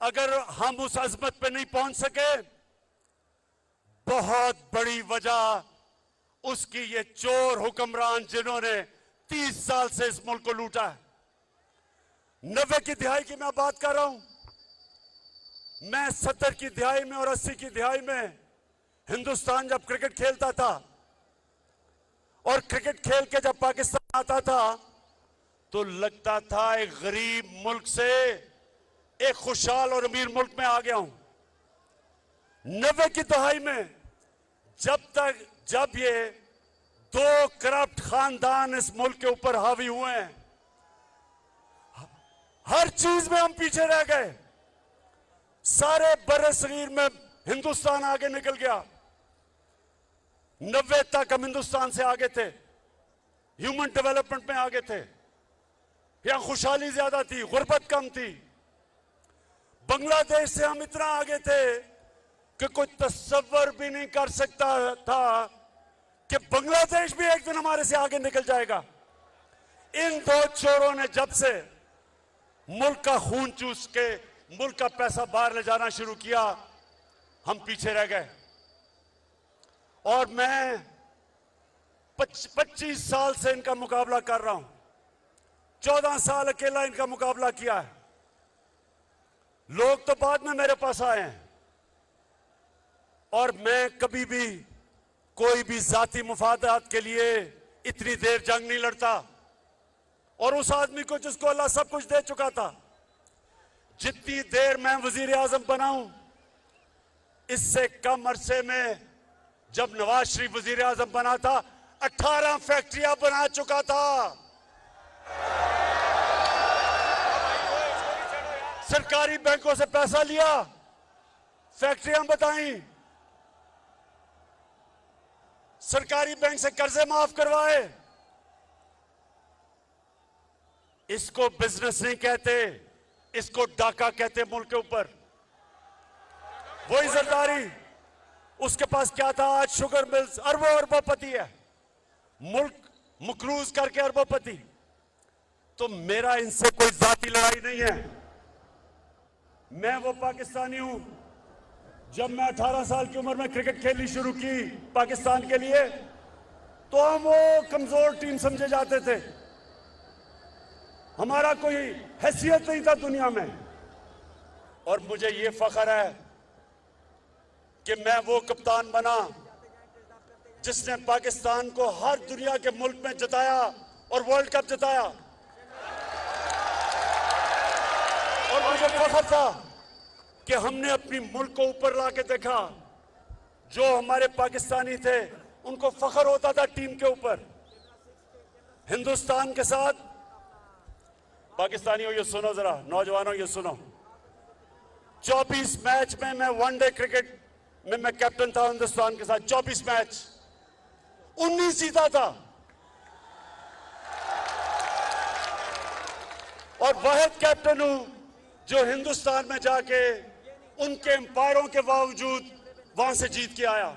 Speaker 1: अगर हम उस अजमत पे नहीं पहुंच सके, बहुत बड़ी वजह उसकी ये चोर हुक्मरान जिन्होंने 30 साल से इस मुल्क को लूटा है। 90 की दिहाई की मैं बात कर रहा हूं। मैं 70 की दिहाई में और 80 की दिहाई में हिंदुस्तान जब क्रिकेट खेलता था और क्रिकेट खेल के जब पाकिस्तान आता था तो लगता था एक गरीब मुल्क से एक खुशहाल और अमीर मुल्क में आ गया हूं। 90 की दहाई में जब ये 2 करप्ट खानदान इस मुल्क के ऊपर हावी हुए हैं, हर चीज में हम पीछे रह गए। सारे बर्रे-सगीर में हिंदुस्तान आगे निकल गया। 90 तक हम हिंदुस्तान से आगे थे, ह्यूमन डेवलपमेंट में आगे थे। यहां खुशहाली ज्यादा थी, गुर्बत कम थी। बांग्लादेश से हम इतना आगे थे कि कोई तस्वर भी नहीं कर सकता था कि बांग्लादेश भी एक दिन हमारे से आगे निकल जाएगा। इन 2 चोरों ने जब से मुल्क का खून चूस के मुल्क का पैसा बाहर ले जाना शुरू किया, हम पीछे रह गए। और मैं 25 साल से इनका मुकाबला कर रहा हूं। 14 साल अकेला इनका मुकाबला किया है। लोग तो बाद में मेरे पास आए हैं और मैं कभी भी कोई भी जाती मुफादात के लिए इतनी देर जंग नहीं लड़ता। और उस आदमी को जिसको अल्लाह सब कुछ दे चुका था, जितनी देर मैं वजीर आजम बनाऊं, इससे कम अरसे में जब नवाज शरीफ वजीर आजम बना था 18 फैक्ट्रियां बना चुका था। सरकारी बैंकों से पैसा लिया, फैक्ट्रियां बताई, सरकारी बैंक से कर्जे माफ करवाए। इसको बिजनेस नहीं कहते, इसको डाका कहते हैं मुल्क के ऊपर। वही जरदारी, उसके पास क्या था? आज शुगर मिल्स, अरबों अरबोपति है, मुल्क मकरूज करके अरबोपति। तो मेरा इनसे कोई जाती लड़ाई नहीं है। मैं वो पाकिस्तानी हूं, जब मैं 18 साल की उम्र में क्रिकेट खेलनी शुरू की पाकिस्तान के लिए, तो हम वो कमजोर टीम समझे जाते थे, हमारा कोई हैसियत नहीं था दुनिया में। और मुझे ये फख्र है कि मैं वो कप्तान बना जिसने पाकिस्तान को हर दुनिया के मुल्क में जिताया और वर्ल्ड कप जिताया। और मुझे फख्र था कि हमने अपनी मुल्क को ऊपर लाके देखा। जो हमारे पाकिस्तानी थे उनको फख्र होता था टीम के ऊपर। हिंदुस्तान के साथ, पाकिस्तानियों ये सुनो जरा, नौजवानों ये सुनो, 24 मैच में मैं वनडे क्रिकेट में मैं कैप्टन था हिंदुस्तान के साथ। 24 मैच, 19 जीता था। और वाहिद कैप्टन हूं जो हिंदुस्तान में जाके उनके एम्पायरों के बावजूद वहां से जीत के आया।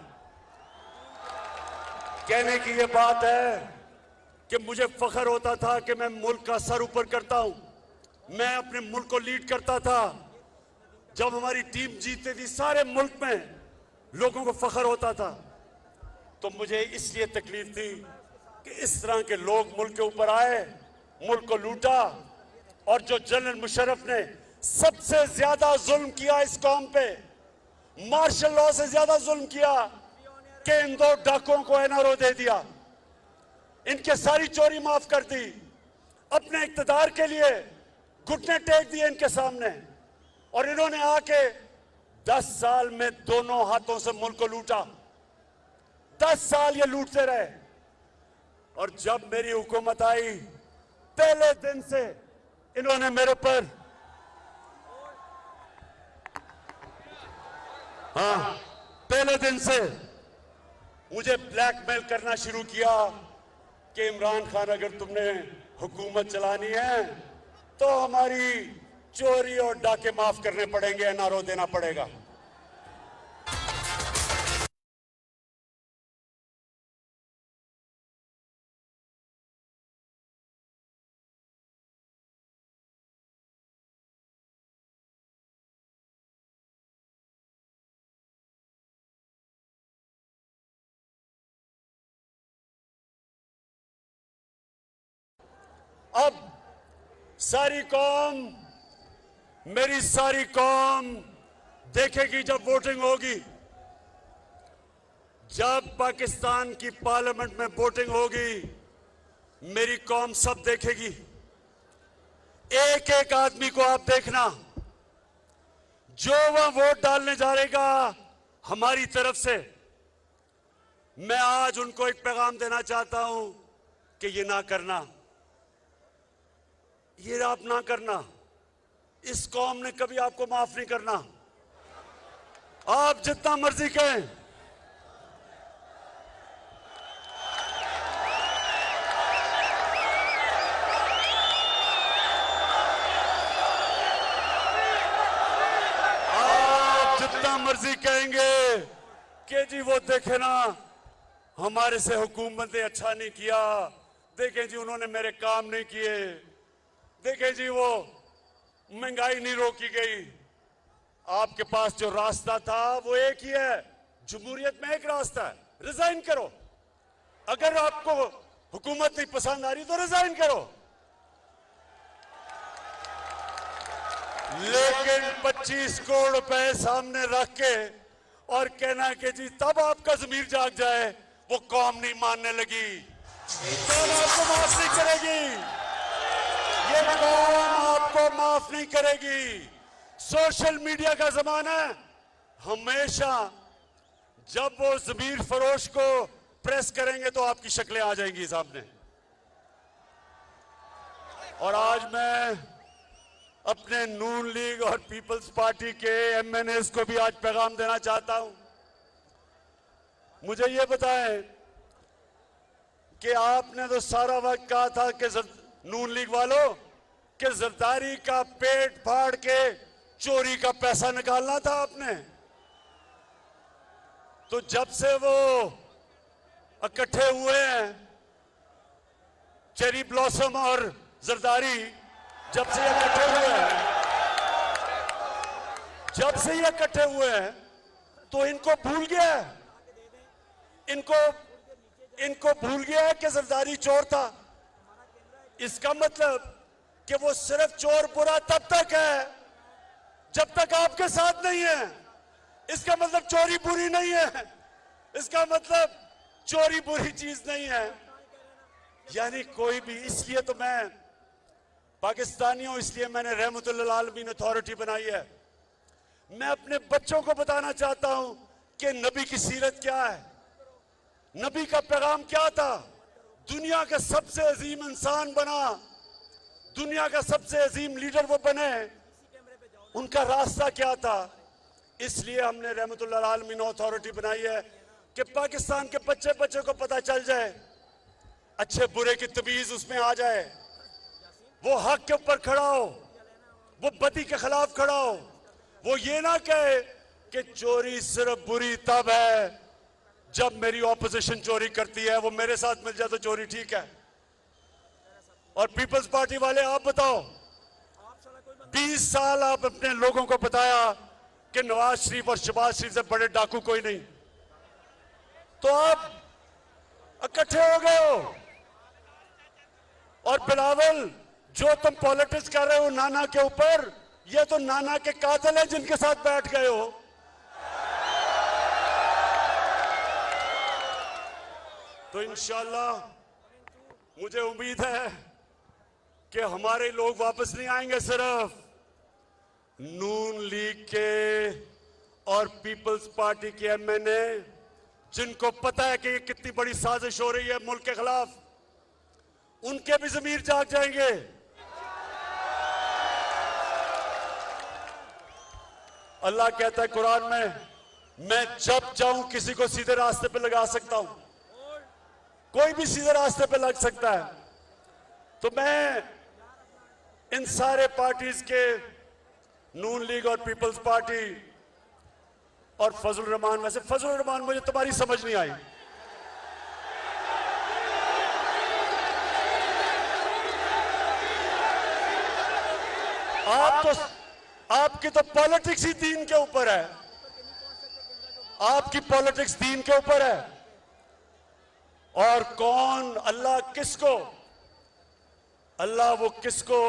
Speaker 1: कहने की ये बात है कि मुझे फख्र होता था कि मैं मुल्क का सर ऊपर करता हूं, मैं अपने मुल्क को लीड करता था। जब हमारी टीम जीतती थी सारे मुल्क में लोगों को फख्र होता था। तो मुझे इसलिए तकलीफ थी कि इस तरह के लोग मुल्क के ऊपर आए, मुल्क को लूटा। और जो जनरल मुशर्रफ ने सबसे ज्यादा जुल्म किया इस कौम पे, मार्शल लॉ से ज्यादा जुल्म किया कि इन 2 डाकुओं को एनआरओ दे दिया, इनके सारी चोरी माफ कर दी, अपने इक्तदार के लिए घुटने टेक दिए इनके सामने। और इन्होंने आके 10 साल में दोनों हाथों से मुल्क को लूटा। 10 साल ये लूटते रहे। और जब मेरी हुकूमत आई, पहले दिन से इन्होंने मेरे पर, पहले दिन से मुझे ब्लैकमेल करना शुरू किया कि इमरान खान, अगर तुमने हुकूमत चलानी है तो हमारी चोरी और डाके माफ करने पड़ेंगे, एनआरओ देना पड़ेगा। अब सारी कौम, मेरी सारी कौम देखेगी जब वोटिंग होगी, जब पाकिस्तान की पार्लियामेंट में वोटिंग होगी, मेरी कौम सब देखेगी। एक एक आदमी को आप देखना, जो वह वोट डालने जा रहेगा हमारी तरफ से। मैं आज उनको एक पैगाम देना चाहता हूं कि ये ना करना, ये आप ना करना। इस कौम ने कभी आपको माफ नहीं करना। आप जितना मर्जी कहें, आप जितना मर्जी कहेंगे कि जी वो देखे ना, हमारे से हुकूमत ने अच्छा नहीं किया, देखें जी उन्होंने मेरे काम नहीं किए, देखें जी वो महंगाई नहीं रोकी गई। आपके पास जो रास्ता था वो एक ही है, जमहूरियत में एक रास्ता है, रिजाइन करो। अगर आपको हुकूमत नहीं पसंद आ रही तो रिजाइन करो। लेकिन 25 करोड़ रुपए सामने रख के और कहना कि जी तब आपका जमीर जाग जाए, वो कौम नहीं मानने लगी, कौम आपको माफ नहीं करेगी, ये कौम आपको माफ नहीं करेगी। सोशल मीडिया का जमाना है, हमेशा जब वो जमीर फरोश को प्रेस करेंगे तो आपकी शक्लें आ जाएंगी सामने। और आज मैं अपने नून लीग और पीपल्स पार्टी के एमएनएस को भी आज पैगाम देना चाहता हूं। मुझे ये बताएं कि आपने तो सारा वक्त कहा था कि नून लीग वालों कि जरदारी का पेट फाड़ के चोरी का पैसा निकालना था आपने। तो जब से वो इकट्ठे हुए हैं, चेरी ब्लॉसम और जरदारी, जब से ये इकट्ठे हुए हैं, तो इनको भूल गया है, इनको भूल गया है कि जरदारी चोर था। इसका मतलब कि वो सिर्फ चोर बुरा तब तक है जब तक आपके साथ नहीं है। इसका मतलब चोरी बुरी नहीं है, इसका मतलब चोरी बुरी चीज नहीं है। यानी कोई भी, इसलिए तो मैं पाकिस्तानी हूं, इसलिए मैंने रहमतुल्लिल आलमीन अथॉरिटी बनाई है। मैं अपने बच्चों को बताना चाहता हूं कि नबी की सीरत क्या है, नबी का पैगाम क्या था, दुनिया का सबसे अजीम इंसान बना, दुनिया का सबसे अजीम लीडर वो बने, उनका रास्ता क्या था। इसलिए हमने रहमतुल्लिल आलमीन अथॉरिटी बनाई है कि पाकिस्तान के बच्चे बच्चे को पता चल जाए, अच्छे बुरे की तमीज उसमें आ जाए, वो हक के ऊपर खड़ा हो, वो बदी के खिलाफ खड़ा हो, वो ये ना कहे कि चोरी सिर्फ बुरी तब है जब मेरी ऑपोजिशन चोरी करती है, वो मेरे साथ मिल जाए तो चोरी ठीक है। और पीपल्स पार्टी वाले आप बताओ, 20 साल आप अपने लोगों को बताया कि नवाज शरीफ और शहबाज शरीफ से बड़े डाकू कोई नहीं, तो आप इकट्ठे हो गए हो। और बिलावल, जो तुम पॉलिटिक्स कर रहे हो नाना के ऊपर, ये तो नाना के कातिल हैं जिनके साथ बैठ गए हो। तो इंशाल्लाह मुझे उम्मीद है कि हमारे लोग वापस नहीं आएंगे, सिर्फ नून लीग के और पीपल्स पार्टी के एमएनए, जिनको पता है कि ये कितनी बड़ी साजिश हो रही है मुल्क के खिलाफ, उनके भी ज़मीर जाग जाएंगे। अल्लाह कहता है कुरान में, मैं जब चाहूं किसी को सीधे रास्ते पे लगा सकता हूं, कोई भी सीधे रास्ते पे लग सकता है। तो मैं इन सारे पार्टीज के, नून लीग और पीपल्स पार्टी और फजल रहमान, वैसे फजल रहमान मुझे तुम्हारी समझ नहीं आई, आपकी तो पॉलिटिक्स ही दीन के ऊपर है, आपकी पॉलिटिक्स दीन के ऊपर है। और कौन, अल्लाह किसको, अल्लाह वो किसको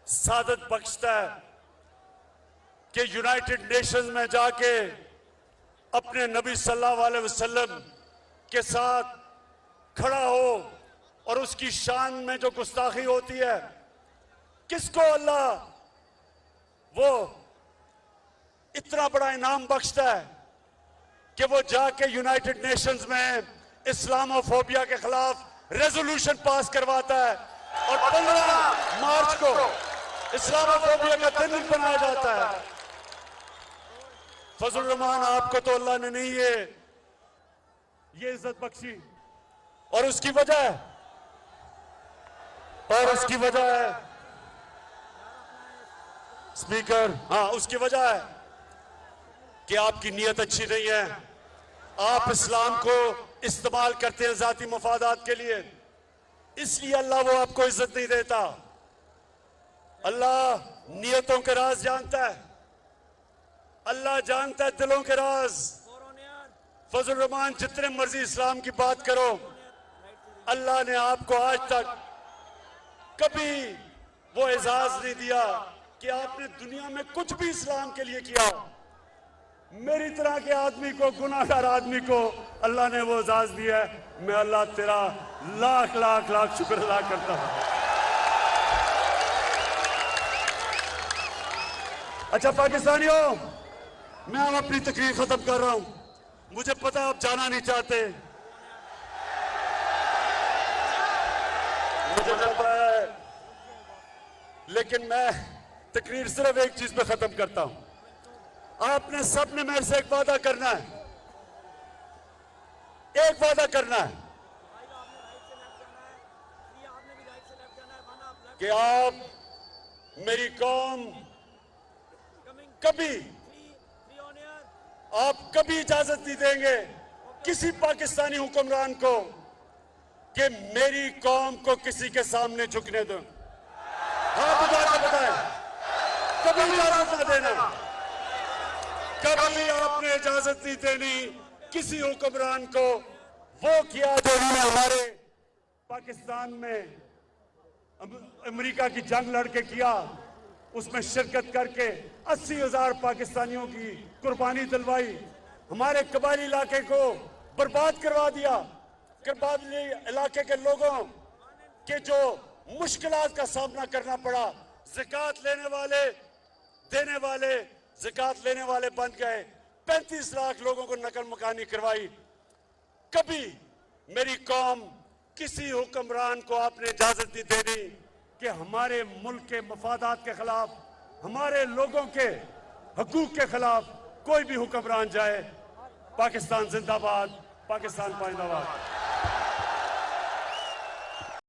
Speaker 1: सादत बख्शता है कि यूनाइटेड नेशंस में जाके अपने नबी सल्लल्लाहु अलैहि वसल्लम के साथ खड़ा हो और उसकी शान में जो गुस्ताखी होती है, किसको अल्लाह वो इतना बड़ा इनाम बख्शता है कि वो जाके यूनाइटेड नेशंस में इस्लामोफोबिया के खिलाफ रेजोल्यूशन पास करवाता है और 15 मार्च को इस्लामोफोबिया का दिन बनाया जाता है। फजल रहमान, आपको तो अल्लाह ने नहीं ये इज्जत बख्शी, और उसकी वजह है स्पीकर, हाँ उसकी वजह है कि आपकी नीयत अच्छी नहीं है। आप इस्लाम को इस्तेमाल करते हैं जाती मफादात के लिए, इसलिए अल्लाह वो आपको इज्जत नहीं देता। अल्लाह नीयतों के राज जानता है, अल्लाह जानता है दिलों के राज। फजल रहमान, जितने मर्जी इस्लाम की बात करो, अल्लाह ने आपको आज तक कभी वो एजाज नहीं दिया कि आपने दुनिया में कुछ भी इस्लाम के लिए किया। मेरी तरह के आदमी को, गुनाहगार आदमी को अल्लाह ने वो एजाज दिया है। मैं अल्लाह तेरा लाख लाख लाख शुक्र अदा करता हूं। अच्छा पाकिस्तानियों, मैं अब अपनी तकरीर खत्म कर रहा हूं, मुझे पता है आप जाना नहीं चाहते, मुझे पता है, लेकिन मैं तकरीर सिर्फ एक चीज पे खत्म करता हूं। आपने सबने मेरे से एक वादा करना है, एक वादा करना है कि आप मेरी कौम कभी, आप कभी इजाजत नहीं देंगे किसी पाकिस्तानी हुक्मरान को कि मेरी कौम को किसी के सामने झुकने दो। हाँ, बताएं, कभी इजाजत ना देना, कभी आपने इजाजत नहीं देनी किसी हुक्मरान को वो किया जो उन्होंने हमारे पाकिस्तान में अमेरिका की जंग लड़के किया, उसमें शिरकत करके 80,000 पाकिस्तानियों की कुर्बानी दिलवाई, हमारे कबायली इलाके को बर्बाद करवा दिया। कबायली इलाके के लोगों के जो मुश्किलात का सामना करना पड़ा, ज़कात लेने वाले देने वाले ज़कात लेने वाले बन गए, 35 लाख लोगों को नकल मकानी करवाई। कभी मेरी कौम किसी हुक्मरान को आपने इजाजत नहीं देनी कि हमारे मुल्क के मफादात के खिलाफ, हमारे लोगों के हकूक के खिलाफ कोई भी हुक्मरान जाए। पाकिस्तान जिंदाबाद, पाकिस्तान पाइंदाबाद।